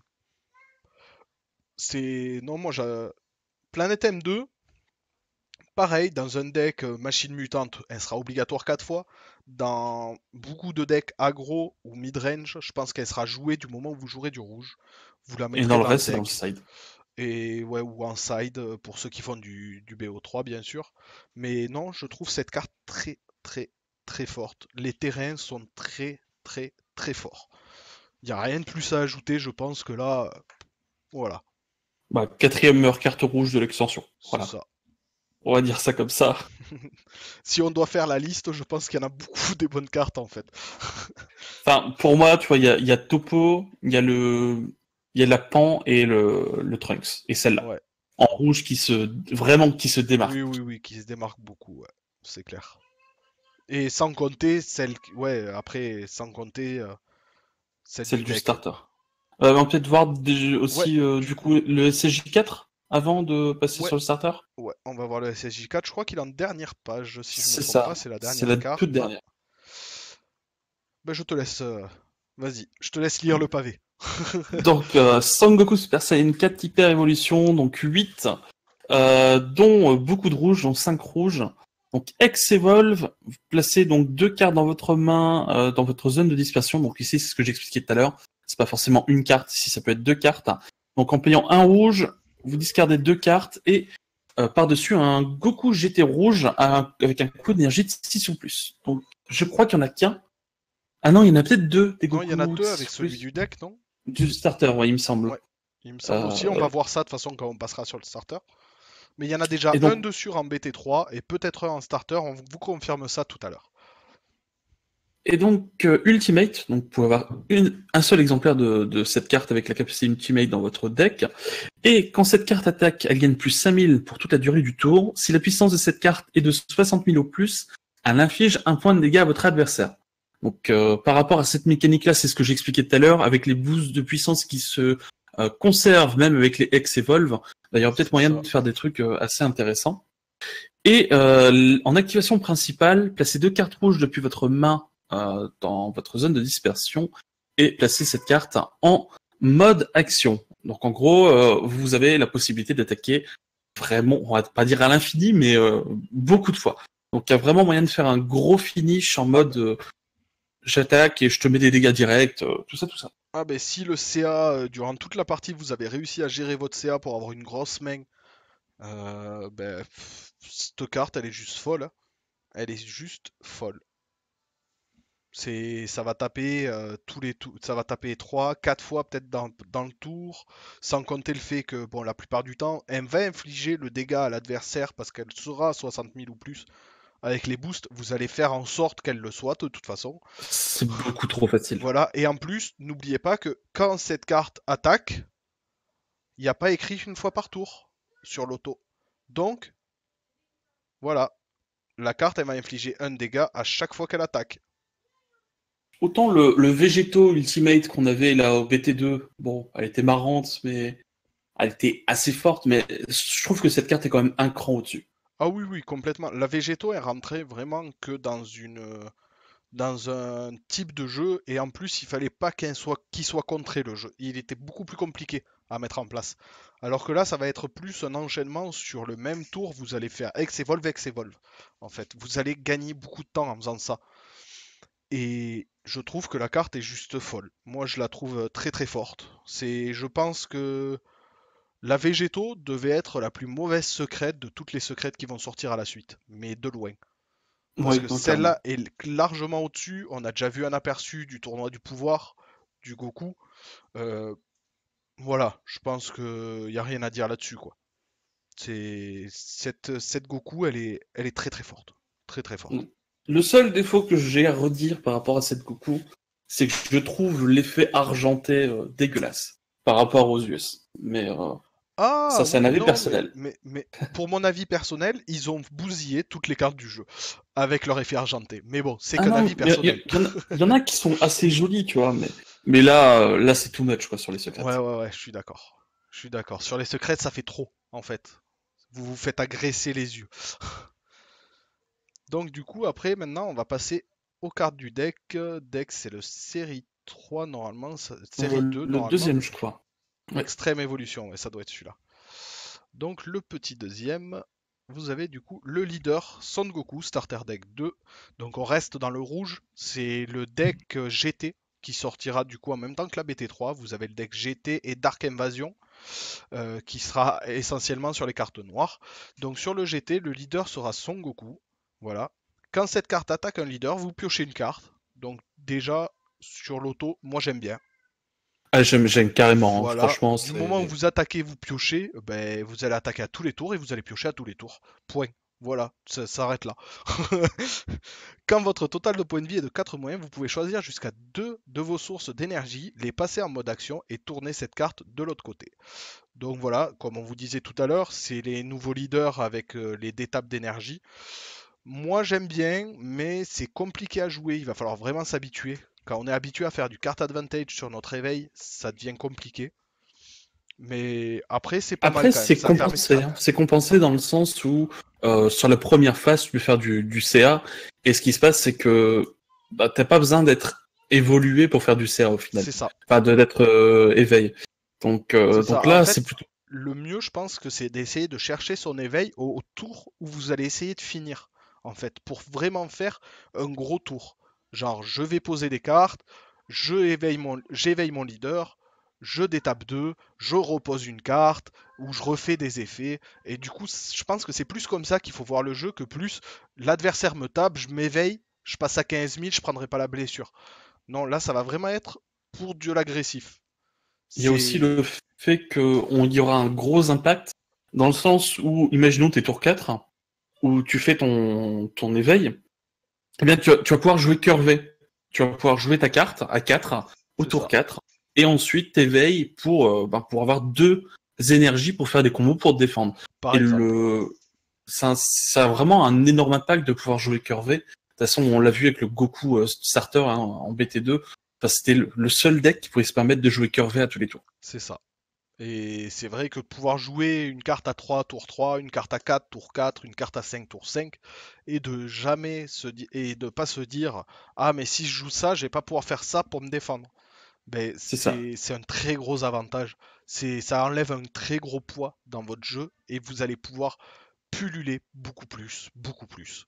C'est... Non, moi, Planète M2, pareil, dans un deck machine mutante, elle sera obligatoire 4 fois. Dans beaucoup de decks aggro ou mid-range, je pense qu'elle sera jouée du moment où vous jouerez du rouge. Vous la Et dans mettrez le dans le reste, c'est dans le deck. side. Et ouais, ou en side pour ceux qui font du BO3 bien sûr. Mais non, je trouve cette carte très très très forte. Les terrains sont très très très fort. Il n'y a rien de plus à ajouter, je pense que là, voilà, Bah, quatrième meilleure carte rouge de l'extension. c'est Voilà. ça. On va dire ça comme ça. Si on doit faire la liste, je pense qu'il y en a beaucoup des bonnes cartes en fait. Enfin, pour moi, tu vois, il y a Topo, il y a la Pan et le Trunks. Et celle-là. Ouais. En rouge vraiment qui se démarque. Oui, oui, oui, qui se démarque beaucoup, ouais. C'est clair. Et sans compter celle, ouais, après, sans compter celle du Celle du deck. starter. On va peut-être voir Ouais, aussi, du du coup, coup, le SSJ4 avant de passer ouais, sur le starter. ouais, on va voir le SSJ4. Je crois qu'il est en dernière page, si je me C'est trompe pas, ça. c'est la C'est dernière la carte. toute dernière. Ben, je te laisse, vas-y, je te laisse lire le pavé. Donc, Sangoku Super Saiyan 4 Hyper Évolution, donc 8, dont beaucoup de rouges, dont 5 rouges. Donc, Ex-Evolve, vous placez donc 2 cartes dans votre main, dans votre zone de dispersion. Donc ici, c'est ce que j'expliquais tout à l'heure. C'est pas forcément une carte, ici ça peut être 2 cartes. Donc en payant un rouge, vous discardez 2 cartes et par-dessus un Goku GT rouge avec un coût d'énergie de 6 ou plus. Donc je crois qu'il y en a qu'un. Ah non, il y en a peut-être 2 des Non, il y en a Goku deux 6 avec ou celui plus. du deck, non? Du starter, ouais, il me semble. Ouais, il me semble aussi. On Euh, va voir ça de toute façon quand on passera sur le starter. Mais il y en a déjà et un donc, dessus en BT3 et peut-être un en starter. On vous confirme ça tout à l'heure. Ultimate, donc vous pouvez avoir un seul exemplaire de cette carte avec la capacité Ultimate dans votre deck. Et quand cette carte attaque, elle gagne plus 5000 pour toute la durée du tour. Si la puissance de cette carte est de 60 000 au plus, elle inflige un point de dégâts à votre adversaire. Donc par rapport à cette mécanique-là, c'est ce que j'expliquais tout à l'heure, avec les boosts de puissance qui se conservent même avec les Ex-Evolve, il y aura peut-être C'est moyen ça. de faire des trucs assez intéressants. Et en activation principale, placez 2 cartes rouges depuis votre main dans votre zone de dispersion et placez cette carte en mode action. Donc en gros, vous avez la possibilité d'attaquer vraiment, on va pas dire à l'infini, mais beaucoup de fois. Donc il y a vraiment moyen de faire un gros finish en Ah mode bah, j'attaque et je te mets des dégâts directs, tout ça, tout ça. ah bah, si le CA, durant toute la partie, vous avez réussi à gérer votre CA pour avoir une grosse main, cette carte, elle est juste folle, hein. Elle est juste folle. Ça va taper ça va taper 3, 4 fois peut-être dans le tour, sans compter le fait que, bon, la plupart du temps, elle va infliger le dégât à l'adversaire parce qu'elle sera à 60 000 ou plus. Avec les boosts, vous allez faire en sorte qu'elle le soit de toute façon. C'est beaucoup trop facile. Voilà, et en plus, n'oubliez pas que quand cette carte attaque, il n'y a pas écrit une fois par tour sur l'auto. Donc, voilà, la carte, elle va infliger un dégât à chaque fois qu'elle attaque. Autant le Végéto Ultimate qu'on avait là au BT2, bon, elle était marrante, mais elle était assez forte, mais je trouve que cette carte est quand même un cran au-dessus. Ah oui, oui, complètement. La Végéto, elle rentrait vraiment que dans un type de jeu, et en plus, il fallait pas qu'il soit contré le jeu. Il était beaucoup plus compliqué à mettre en place. Alors que là, ça va être plus un enchaînement sur le même tour. Vous allez faire Ex-Evolve, Ex-Evolve. En fait, vous allez gagner beaucoup de temps en faisant ça. Et je trouve que la carte est juste folle. Moi, je la trouve très très forte. Je pense que la Végéto devait être la plus mauvaise secrète de toutes les secrètes qui vont sortir à la suite, mais de loin. Parce Oui, que non, clairement. celle-là est largement au-dessus. On a déjà vu un aperçu du tournoi du pouvoir du Goku. Euh, voilà, je pense qu'il n'y a rien à dire là-dessus, quoi. Cette Goku, elle est très très forte. Très très forte. Le seul défaut que j'ai à redire par rapport à cette Goku, c'est que je trouve l'effet argenté dégueulasse par rapport aux US. Mais Ah ça, c'est un oui, avis non, personnel. mais pour mon avis personnel, ils ont bousillé toutes les cartes du jeu avec leur effet argenté. Mais bon, c'est Ah qu'un non, avis personnel. il y en a qui sont assez jolis, tu vois, mais là, c'est too much, quoi, sur les secrets. Ouais, ouais, ouais, je suis d'accord. Je suis d'accord. Sur les secrets, ça fait trop, en fait. Vous vous faites agresser les yeux. Donc du coup, après, maintenant, on va passer aux cartes du deck. Deck, c'est le série 3 normalement, série 2 Le normalement. deuxième, je crois. Ouais. Extrême évolution, ouais, ça doit être celui-là. Donc le petit deuxième, vous avez du coup le leader Son Goku, Starter Deck 2. Donc on reste dans le rouge, c'est le deck GT qui sortira du coup en même temps que la BT3. Vous avez le deck GT et Dark Invasion qui sera essentiellement sur les cartes noires. Donc sur le GT, le leader sera Son Goku. Voilà. Quand cette carte attaque un leader, vous piochez une carte. Donc déjà, sur l'auto, moi j'aime bien. Ah, j'aime carrément, hein. Voilà, Franchement, du moment où c'est. vous attaquez, vous piochez, ben, vous allez attaquer à tous les tours et vous allez piocher à tous les tours. Point. Voilà, ça s'arrête là. Quand votre total de points de vie est de 4 moyens, vous pouvez choisir jusqu'à 2 de vos sources d'énergie, les passer en mode action et tourner cette carte de l'autre côté. Donc voilà, comme on vous disait tout à l'heure, c'est les nouveaux leaders avec les d'étapes d'énergie. Moi j'aime bien, mais c'est compliqué à jouer, il va falloir vraiment s'habituer. Quand on est habitué à faire du card advantage sur notre réveil, ça devient compliqué. Mais après, c'est pas mal Après, quand même. c'est Ça permet de compensé, faire. hein. C'est compensé dans le sens où, sur la première phase, tu peux faire du CA. Et ce qui se passe, c'est que bah, t'as pas besoin d'être évolué pour faire du CA au final. C'est ça. Enfin, d'être éveil. Donc, C'est donc ça. En là, fait, c'est plutôt. le mieux, je pense que c'est d'essayer de chercher son éveil au tour où vous allez essayer de finir. En fait, pour vraiment faire un gros tour. Genre, je vais poser des cartes, j'éveille mon leader, je détape deux, je repose une carte, ou je refais des effets. Et du coup, je pense que c'est plus comme ça qu'il faut voir le jeu que plus l'adversaire me tape, je m'éveille, je passe à 15 000, je prendrai pas la blessure. Non, là, ça va vraiment être pour de l'agressif. Il y a aussi C'est. le fait qu'il y aura un gros impact dans le sens où, imaginons tes tour 4, où tu fais ton éveil, eh bien, tu vas pouvoir jouer curvé. Tu vas pouvoir jouer ta carte à 4 au C'est tour ça, 4 et ensuite t'éveilles pour avoir deux énergies pour faire des combos pour te défendre. par Et exemple. ça a vraiment un énorme impact de pouvoir jouer curvé. De toute façon, on l'a vu avec le Goku Starter hein, en BT2. Enfin, c'était le seul deck qui pouvait se permettre de jouer curvé à tous les tours. C'est ça. Et c'est vrai que de pouvoir jouer une carte à 3 tour 3, une carte à 4 tour 4, une carte à 5 tour 5, et de jamais et de pas se dire ah mais si je joue ça, je vais pas pouvoir faire ça pour me défendre. Ben C'est ça. c'est un très gros avantage. Ça enlève un très gros poids dans votre jeu et vous allez pouvoir pulluler beaucoup plus, beaucoup plus.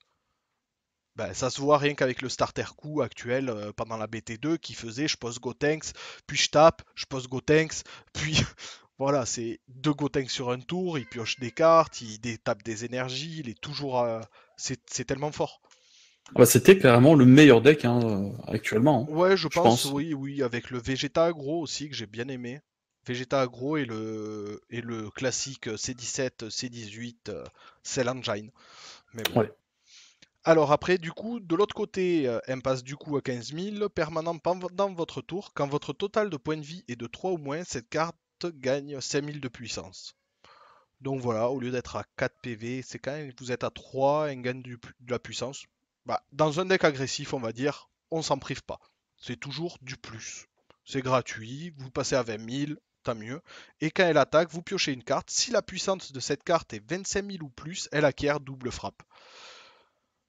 Ben, ça se voit rien qu'avec le starter coup actuel pendant la BT2 qui faisait je pose Gotenks, puis je tape, je pose Gotenks, puis voilà, c'est deux Gotenks sur un tour, il pioche des cartes, il tape des énergies, il est toujours. C'est tellement fort. Ah bah, c'était clairement le meilleur deck hein, actuellement, hein, Ouais, je je pense, pense. oui, oui, avec le Vegeta Agro aussi que j'ai bien aimé. Vegeta Agro et le classique C17, C18, Cell Engine. Mais bon. Ouais. Alors après, du coup, de l'autre côté, elle passe du coup à 15 000, permanent dans votre tour. Quand votre total de points de vie est de 3 ou moins, cette carte gagne 5 000 de puissance. Donc voilà, au lieu d'être à 4 PV, c'est quand même, vous êtes à 3, elle gagne de la puissance. Bah, dans un deck agressif, on va dire, on s'en prive pas. C'est toujours du plus. C'est gratuit, vous passez à 20 000, tant mieux. Et quand elle attaque, vous piochez une carte. Si la puissance de cette carte est 25 000 ou plus, elle acquiert double frappe.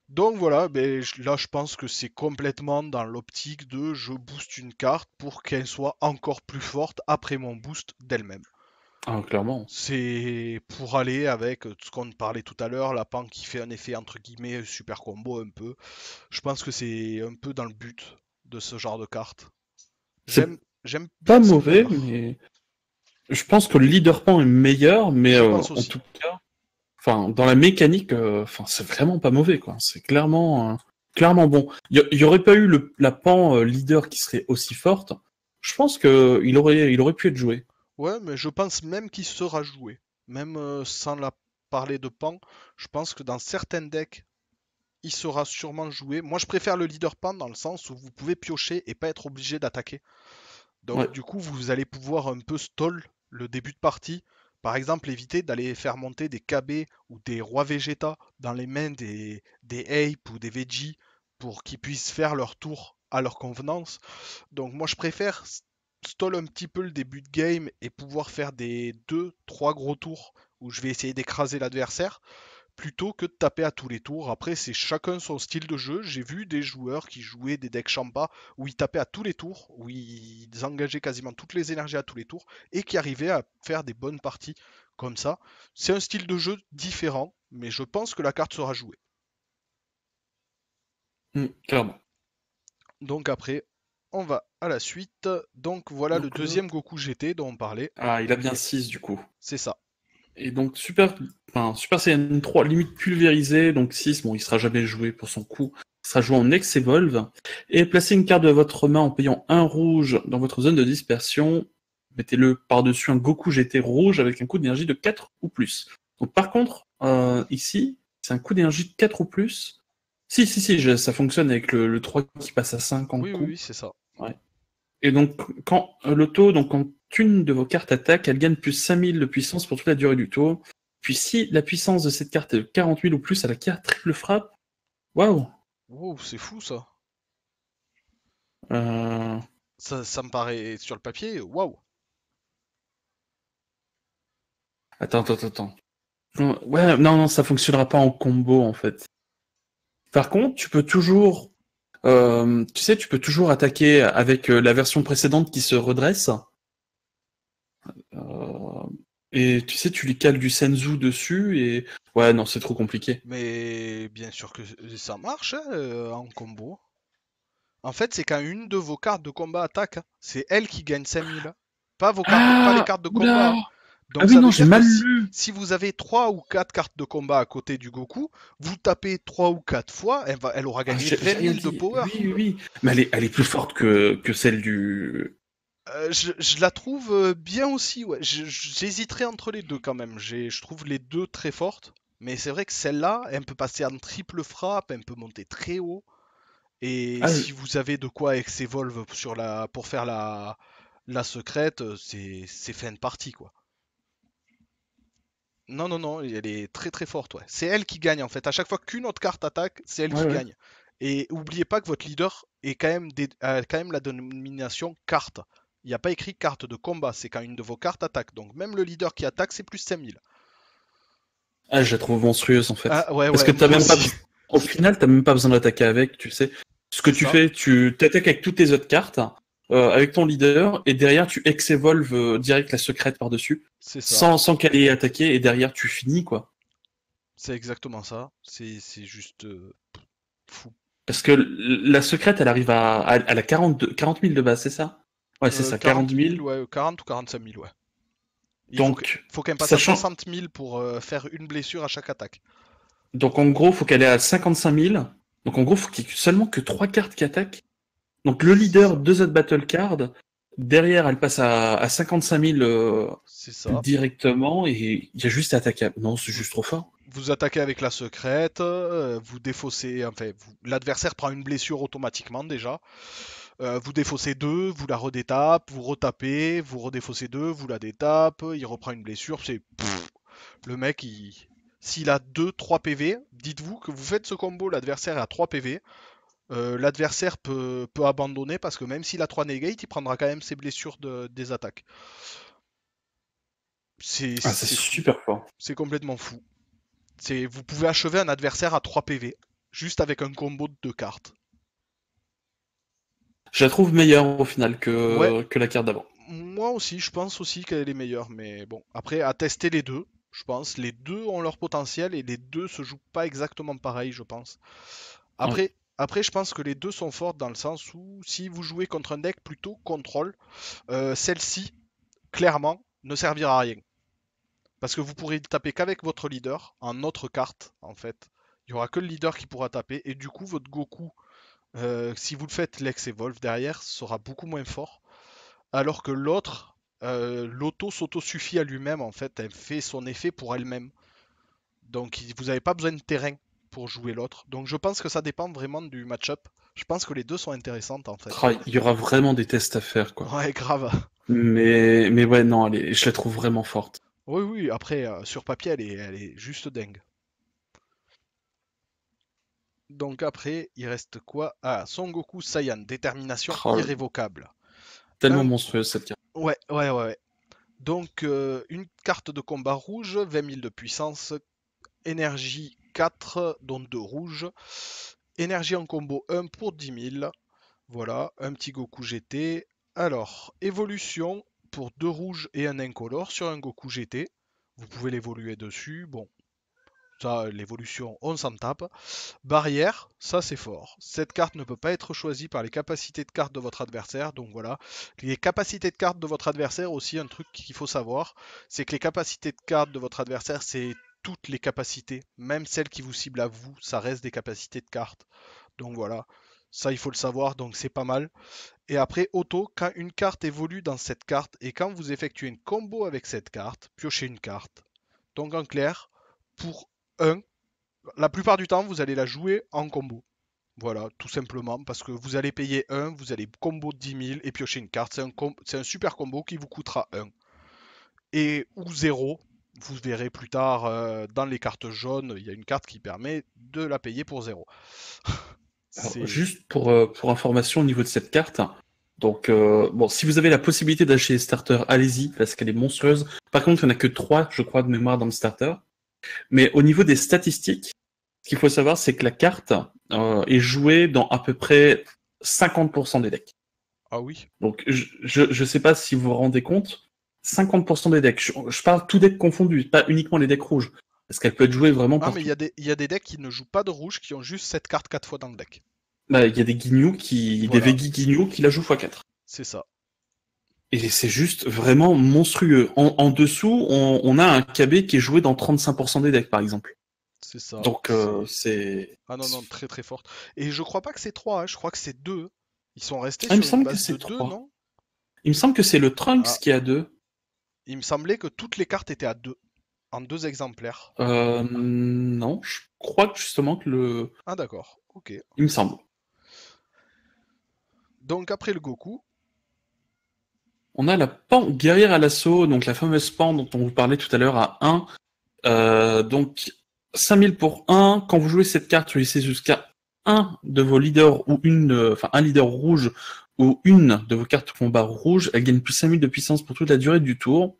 Donc voilà, ben, là je pense que c'est complètement dans l'optique de je booste une carte pour qu'elle soit encore plus forte après mon boost d'elle-même. Ah, clairement. C'est pour aller avec ce qu'on parlait tout à l'heure, la pan qui fait un effet entre guillemets super combo un peu. Je pense que c'est un peu dans le but de ce genre de carte. C'est J'aime pas bien ce mauvais, leader. mais je pense que le leader pan est meilleur, mais Je pense en aussi. tout cas, enfin, dans la mécanique, enfin, c'est vraiment pas mauvais, quoi. C'est clairement bon. Il y aurait pas eu la pan leader qui serait aussi forte. Je pense que il aurait pu être joué. Ouais, mais je pense même qu'il sera joué. Même sans la parler de pan, je pense que dans certains decks, il sera sûrement joué. Moi, je préfère le leader pan dans le sens où vous pouvez piocher et pas être obligé d'attaquer. Donc, Ouais. du coup, vous allez pouvoir un peu stall le début de partie. Par exemple, éviter d'aller faire monter des KB ou des rois Vegeta dans les mains des Ape ou des Veggie pour qu'ils puissent faire leur tour à leur convenance. Donc, moi, je préfère stall un petit peu le début de game et pouvoir faire des deux, trois gros tours où je vais essayer d'écraser l'adversaire plutôt que de taper à tous les tours. Après, c'est chacun son style de jeu. J'ai vu des joueurs qui jouaient des decks Champa où ils tapaient à tous les tours, où ils engageaient quasiment toutes les énergies à tous les tours et qui arrivaient à faire des bonnes parties comme ça. C'est un style de jeu différent, mais je pense que la carte sera jouée. Clairement. Donc après, on va à la suite. Donc voilà le Donc, deuxième Goku GT dont on parlait. il a bien 6 du coup. C'est ça. Et donc Super Saiyan 3, limite pulvérisé, donc 6, bon, il sera jamais joué pour son coup, il sera joué en Ex-Evolve. Et placez une carte de votre main en payant un rouge dans votre zone de dispersion. Mettez-le par-dessus un Goku GT rouge avec un coût d'énergie de 4 ou plus. Donc par contre, ici, c'est un coût d'énergie de 4 ou plus. Si, ça fonctionne avec le 3 qui passe à 5 en Oui, oui, coup. oui, c'est ça. Ouais. Et donc, quand une de vos cartes attaque, elle gagne plus 5000 de puissance pour toute la durée du tour. Puis si la puissance de cette carte est de 40 000 ou plus, elle acquiert triple frappe. Waouh! Wow, c'est fou ça. Euh, Ça me paraît sur le papier, waouh. Attends. Ouais, non, ça fonctionnera pas en combo en fait. Par contre, tu peux toujours attaquer avec la version précédente qui se redresse. Euh, et tu sais, tu lui cales du Senzu dessus et ouais, non, c'est trop compliqué. Mais bien sûr que ça marche hein, en combo. En fait, c'est quand une de vos cartes de combat attaque, hein. C'est elle qui gagne 5000. Pas les Ah, cartes de combat, oula! hein. Ah Donc oui, ça non, veut j'ai dire que mal lu. si vous avez 3 ou 4 cartes de combat à côté du Goku, vous tapez 3 ou 4 fois, elle aura Ah, gagné j'ai 20 rien 000 de dit. power. Oui, oui, oui. Mais elle est plus forte que celle du. Je la trouve bien aussi, ouais. J'hésiterais entre les deux quand même. Je trouve les deux très fortes. Mais c'est vrai que celle-là, elle peut passer en triple frappe, elle peut monter très haut. Et Ah, si vous avez de quoi ex-evolve pour faire la secrète, c'est fin de partie, quoi. Non, non, non, elle est très très forte, ouais. C'est elle qui gagne en fait. À chaque fois qu'une autre carte attaque, c'est elle ouais, qui ouais. gagne. Et oubliez pas que votre leader a quand même la dénomination carte. Il n'y a pas écrit carte de combat, c'est quand une de vos cartes attaque. Donc même le leader qui attaque, c'est plus 5000. Ah, je la trouve monstrueuse en fait. Ah ouais, Parce ouais, que t'as moi même pas. aussi. Au final, t'as même pas besoin d'attaquer avec, tu sais. Ce que C'est tu ça, fais, tu t'attaques avec toutes tes autres cartes, avec ton leader, et derrière, tu ex-evolve direct la secrète par-dessus, c'est ça. sans qu'elle ait attaqué, et derrière, tu finis, quoi. C'est exactement ça. C'est juste fou. Parce que la secrète, elle arrive elle a 40 000 de base, c'est ça? Ouais, c'est ça, 40 40 000, 000. ouais, 40 ou 45 000, ouais. Donc, Faut qu'elle passe à sachant, 60 000 pour faire une blessure à chaque attaque. donc en gros, faut qu'elle ait à 55 000. Donc en gros, faut qu'il y ait seulement que 3 cartes qui attaquent. Donc le C'est leader, ça. 2 autres battle cards. Derrière, elle passe à 55 000 C'est ça. directement et il y a juste à attaquer. Non, c'est Vous, juste trop fort. vous attaquez avec la secrète, vous défaussez, enfin, l'adversaire prend une blessure automatiquement déjà. Vous défaussez deux, vous la redétape, vous retapez, vous redéfaussez deux, vous la détape, il reprend une blessure. Le mec, s'il a 2-3 PV, dites-vous que vous faites ce combo, l'adversaire est à 3 PV. L'adversaire peut abandonner parce que même s'il a 3 negate, il prendra quand même ses blessures des attaques. Ah, c'est C'est fou. super fort. C'est complètement fou. Vous pouvez achever un adversaire à 3 PV, juste avec un combo de 2 cartes. Je la trouve meilleure au final Ouais, que la carte d'avant. moi aussi, je pense aussi qu'elle est meilleure, mais bon, après, à tester les deux, je pense. Les deux ont leur potentiel et les deux se jouent pas exactement pareil, je pense. Ouais. Après, je pense que les deux sont fortes dans le sens où si vous jouez contre un deck plutôt contrôle, celle-ci, clairement, ne servira à rien. Parce que vous pourrez taper qu'avec votre leader, en autre carte, en fait. Il n'y aura que le leader qui pourra taper, et du coup, votre Goku, si vous le faites Lex Evolve derrière, sera beaucoup moins fort. Alors que l'autre, l'auto s'auto-suffit à lui-même, en fait, elle fait son effet pour elle-même. Donc vous n'avez pas besoin de terrain pour jouer l'autre. Donc je pense que ça dépend vraiment du match-up. Je pense que les deux sont intéressantes en fait. Ah, il y aura vraiment des tests à faire, quoi. Ouais, grave. Mais ouais, non, je la trouve vraiment forte. Oui, oui, après, sur papier, elle est juste dingue. Donc après, il reste quoi? Ah, Son Goku Saiyan, détermination Oh, irrévocable. tellement Un... monstrueuse cette carte. Ouais, ouais, ouais, ouais. Donc une carte de combat rouge, 20 000 de puissance, énergie 4, dont 2 rouges. Énergie en combo 1 pour 10 000. Voilà, un petit Goku GT. Alors, évolution pour 2 rouges et un incolore sur un Goku GT. Vous pouvez l'évoluer dessus. Bon, Ça, l'évolution, on s'en tape. Barrière, ça c'est fort. Cette carte ne peut pas être choisie par les capacités de carte de votre adversaire. Donc voilà. Les capacités de carte de votre adversaire, aussi un truc qu'il faut savoir, c'est que les capacités de carte de votre adversaire, c'est toutes les capacités. Même celles qui vous ciblent à vous, ça reste des capacités de carte. Donc voilà. Ça, il faut le savoir, donc c'est pas mal. Et après, auto, quand une carte évolue dans cette carte et quand vous effectuez une combo avec cette carte, piochez une carte. Donc en clair, pour un, la plupart du temps, vous allez la jouer en combo. Voilà, tout simplement, parce que vous allez payer 1, vous allez combo 10 000 et piocher une carte. C'est un super combo qui vous coûtera 1. Et ou 0, vous verrez plus tard dans les cartes jaunes, il y a une carte qui permet de la payer pour 0. Alors, C'est... juste pour information au niveau de cette carte, donc bon, si vous avez la possibilité d'acheter les starters, allez-y, parce qu'elle est monstrueuse. Par contre, il n'y en a que 3, je crois, de mémoire dans le starter. Mais au niveau des statistiques, ce qu'il faut savoir, c'est que la carte est jouée dans à peu près 50% des decks. Ah oui. Donc, je sais pas si vous vous rendez compte, 50% des decks. Je parle tout deck confondu, pas uniquement les decks rouges, parce qu'elle peut être jouée vraiment Ah, mais partout. il y a des decks qui ne jouent pas de rouge, qui ont juste cette carte 4 fois dans le deck. Bah, il y a des des Voilà, Veggie Guignou qui la jouent x4. c'est ça. Et c'est juste vraiment monstrueux. En dessous, on a un KB qui est joué dans 35% des decks, par exemple. C'est ça. Donc, C'est... c'est... Ah non, non, très très forte. Et je crois pas que c'est 3, hein, je crois que c'est 2. Ils sont restés Ah, il me sur une semble que base de c'est 2, 3. non? Il me semble que c'est le Trunks Ah, qui a 2. il me semblait que toutes les cartes étaient à 2, en 2 exemplaires. Non, je crois que justement que le... Ah d'accord, ok. Il me semble. Donc après le Goku, On a la Pan guerrière à l'assaut, donc la fameuse Pan dont on vous parlait tout à l'heure à 1. Donc 5000 pour 1. Quand vous jouez cette carte, choisissez jusqu'à un de vos leaders ou enfin un leader rouge ou une de vos cartes combat rouge. Elle gagne plus 5000 de puissance pour toute la durée du tour.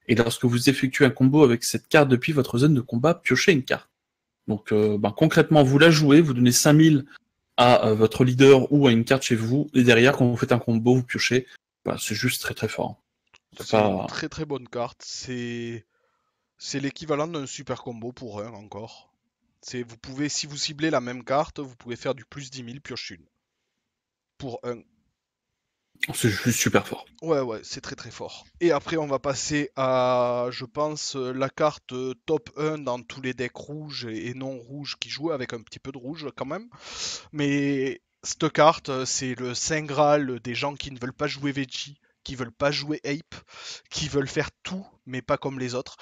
Et lorsque vous effectuez un combo avec cette carte depuis votre zone de combat, piochez une carte. Donc concrètement, vous la jouez, vous donnez 5000 à votre leader ou à une carte chez vous, et derrière, quand vous faites un combo, vous piochez. Bah, c'est juste très très fort. C'est c'est une pas... très très bonne carte. C'est l'équivalent d'un super combo pour un encore. Vous pouvez, si vous ciblez la même carte, vous pouvez faire du plus 10 000 pioche une. Pour un. C'est juste super fort. Ouais, ouais, c'est très très fort. Et après, on va passer à, je pense, la carte top 1 dans tous les decks rouges et non rouges qui jouent avec un petit peu de rouge quand même. Mais cette carte, c'est le Saint Graal des gens qui ne veulent pas jouer Veggie, qui veulent pas jouer Ape, qui veulent faire tout, mais pas comme les autres.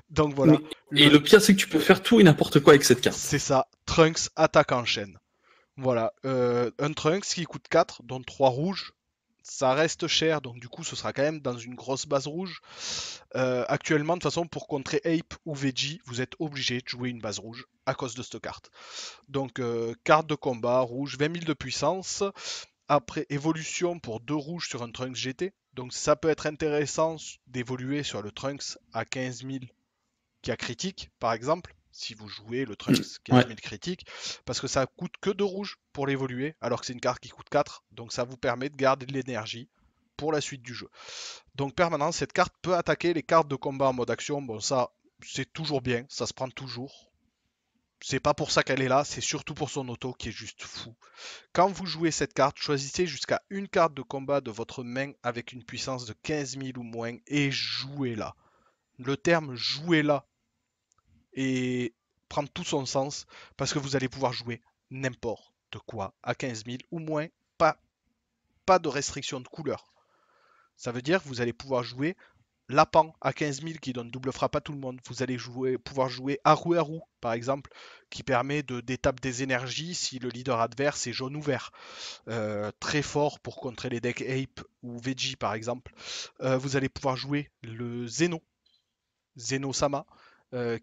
Donc voilà, Et le, le pire, c'est que tu peux faire tout et n'importe quoi avec cette carte. c'est ça, Trunks attaque en chaîne. Voilà, un Trunks qui coûte 4, dont 3 rouges. Ça reste cher, donc du coup ce sera quand même dans une grosse base rouge. Actuellement, de toute façon, pour contrer Ape ou Veggie, vous êtes obligé de jouer une base rouge à cause de cette carte. Donc carte de combat rouge, 20 000 de puissance. Après évolution pour 2 rouges sur un Trunks GT. Donc ça peut être intéressant d'évoluer sur le Trunks à 15 000 qui a critique, par exemple, si vous jouez le Mm. Trunks Ouais. 15 000 critique, parce que ça coûte que 2 rouges pour l'évoluer, alors que c'est une carte qui coûte 4, donc ça vous permet de garder de l'énergie pour la suite du jeu. Donc permanent, cette carte peut attaquer les cartes de combat en mode action, bon ça c'est toujours bien, ça se prend toujours. C'est pas pour ça qu'elle est là, c'est surtout pour son auto qui est juste fou. Quand vous jouez cette carte, choisissez jusqu'à une carte de combat de votre main avec une puissance de 15 000 ou moins et jouez-la. Le terme jouez-la et prendre tout son sens parce que vous allez pouvoir jouer n'importe quoi à 15 000 ou moins, pas de restriction de couleur. Ça veut dire que vous allez pouvoir jouer Lapan à 15 000 qui donne double frappe à tout le monde. Vous allez pouvoir jouer Aru Aru par exemple qui permet d'étape des énergies si le leader adverse est jaune ou vert. Très fort pour contrer les decks Ape ou Veggie par exemple. Vous allez pouvoir jouer le Zeno Sama,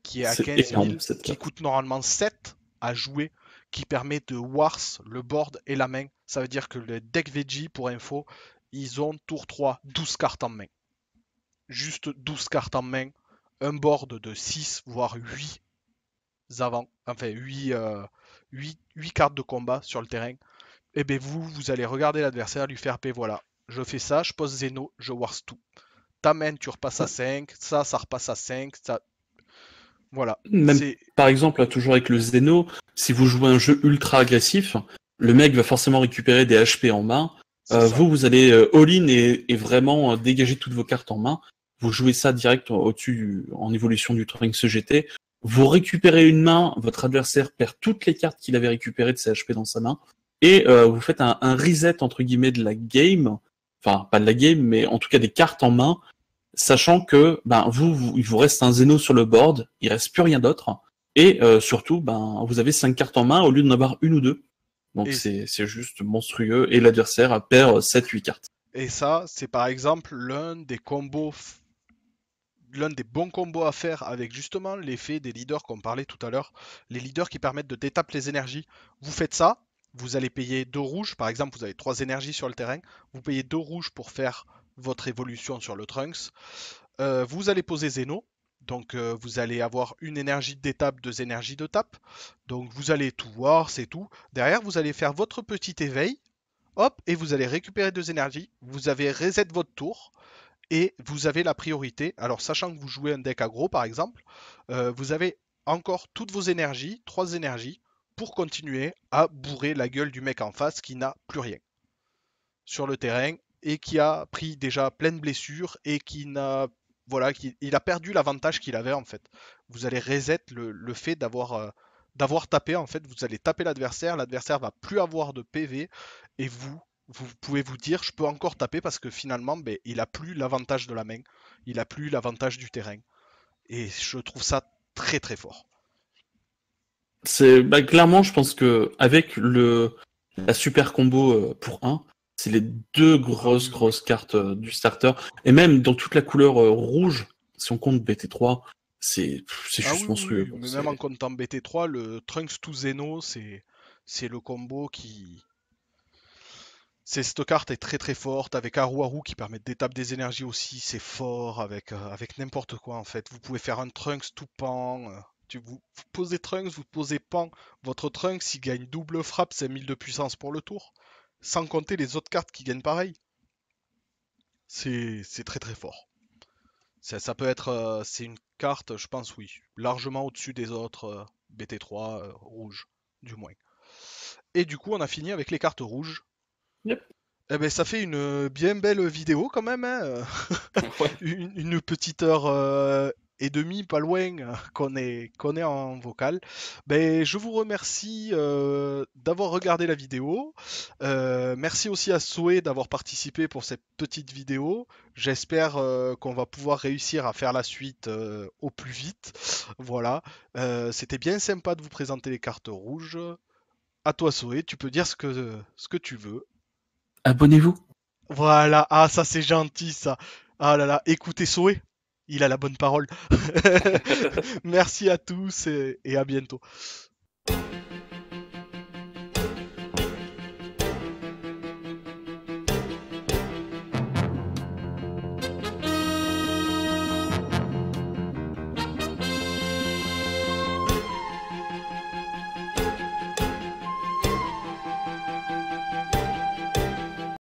qui est à C'est 15 000, énorme cette qui carte. coûte normalement 7 à jouer, qui permet de wars le board et la main. Ça veut dire que le deck Veggie, pour info, ils ont tour 3, 12 cartes en main. Juste 12 cartes en main, un board de 6 voire 8 avant, enfin 8 cartes de combat sur le terrain. Et bien vous allez regarder l'adversaire, lui faire, ben voilà, je fais ça, je pose Zeno, je wars tout. Ta main, tu repasses à 5, ça repasse à 5, ça, Voilà. Même, C'est par exemple, là, toujours avec le Zeno, si vous jouez un jeu ultra agressif, le mec va forcément récupérer des HP en main. c'est ça. Vous allez all-in et vraiment dégager toutes vos cartes en main. Vous jouez ça direct au-dessus, en évolution du Trunks GT. Vous récupérez une main, votre adversaire perd toutes les cartes qu'il avait récupérées de ses HP dans sa main. Et vous faites un reset, entre guillemets, de la game. Enfin, pas de la game, mais en tout cas des cartes en main, sachant que il vous reste un Zeno sur le board, il reste plus rien d'autre, et surtout, vous avez 5 cartes en main au lieu d'en avoir une ou deux. Donc Et, c'est juste monstrueux, et l'adversaire perd 7-8 cartes. et ça, c'est par exemple l'un des bons combos à faire avec justement l'effet des leaders qu'on parlait tout à l'heure, les leaders qui permettent de détaper les énergies. Vous faites ça, vous allez payer 2 rouges, par exemple vous avez 3 énergies sur le terrain, vous payez 2 rouges pour faire votre évolution sur le Trunks. Vous allez poser Zeno, donc vous allez avoir une énergie d'étape, 2 énergies de tape, donc vous allez tout voir, c'est tout. Derrière vous allez faire votre petit éveil, hop, et vous allez récupérer 2 énergies, vous avez reset votre tour, et vous avez la priorité. Alors, sachant que vous jouez un deck aggro, par exemple, vous avez encore toutes vos énergies, 3 énergies, pour continuer à bourrer la gueule du mec en face qui n'a plus rien sur le terrain et qui a pris déjà plein de blessures et qui n'a voilà, il a perdu l'avantage qu'il avait en fait. Vous allez reset le fait d'avoir tapé en fait, vous allez taper l'adversaire va plus avoir de PV et vous pouvez vous dire je peux encore taper parce que finalement ben, il a plus l'avantage de la main, il a plus l'avantage du terrain et je trouve ça très très fort. Clairement, je pense que avec la super combo pour 1, c'est les deux Ah oui, oui. grosses cartes du starter. Et même dans toute la couleur rouge, si on compte BT3, c'est Ah juste oui, oui, monstrueux, oui, quoi. mais même en comptant BT3, le Trunks to Zeno, c'est le combo qui. Cette carte est très très forte, avec Aru Aru qui permet d'étaper des énergies aussi, c'est fort, avec n'importe quoi en fait. Vous pouvez faire un Trunks tout pan, vous posez Trunks, vous posez pan, votre Trunks il gagne double frappe, 5000 de puissance pour le tour, sans compter les autres cartes qui gagnent pareil. C'est très très fort. Ça peut être, c'est une carte, je pense, oui, largement au-dessus des autres BT3 rouges, du moins. Et du coup, on a fini avec les cartes rouges. Yep. Eh ben, ça fait une bien belle vidéo quand même, hein. Ouais. Une petite heure et demie, pas loin, qu'on est en vocal. Ben, je vous remercie d'avoir regardé la vidéo. Merci aussi à Zoé d'avoir participé pour cette petite vidéo. J'espère qu'on va pouvoir réussir à faire la suite au plus vite. Voilà. C'était bien sympa de vous présenter les cartes rouges. À toi, Zoé, tu peux dire ce que tu veux. Abonnez-vous. Voilà, ah ça c'est gentil ça. Ah là là, écoutez Soé, il a la bonne parole. Merci à tous et à bientôt.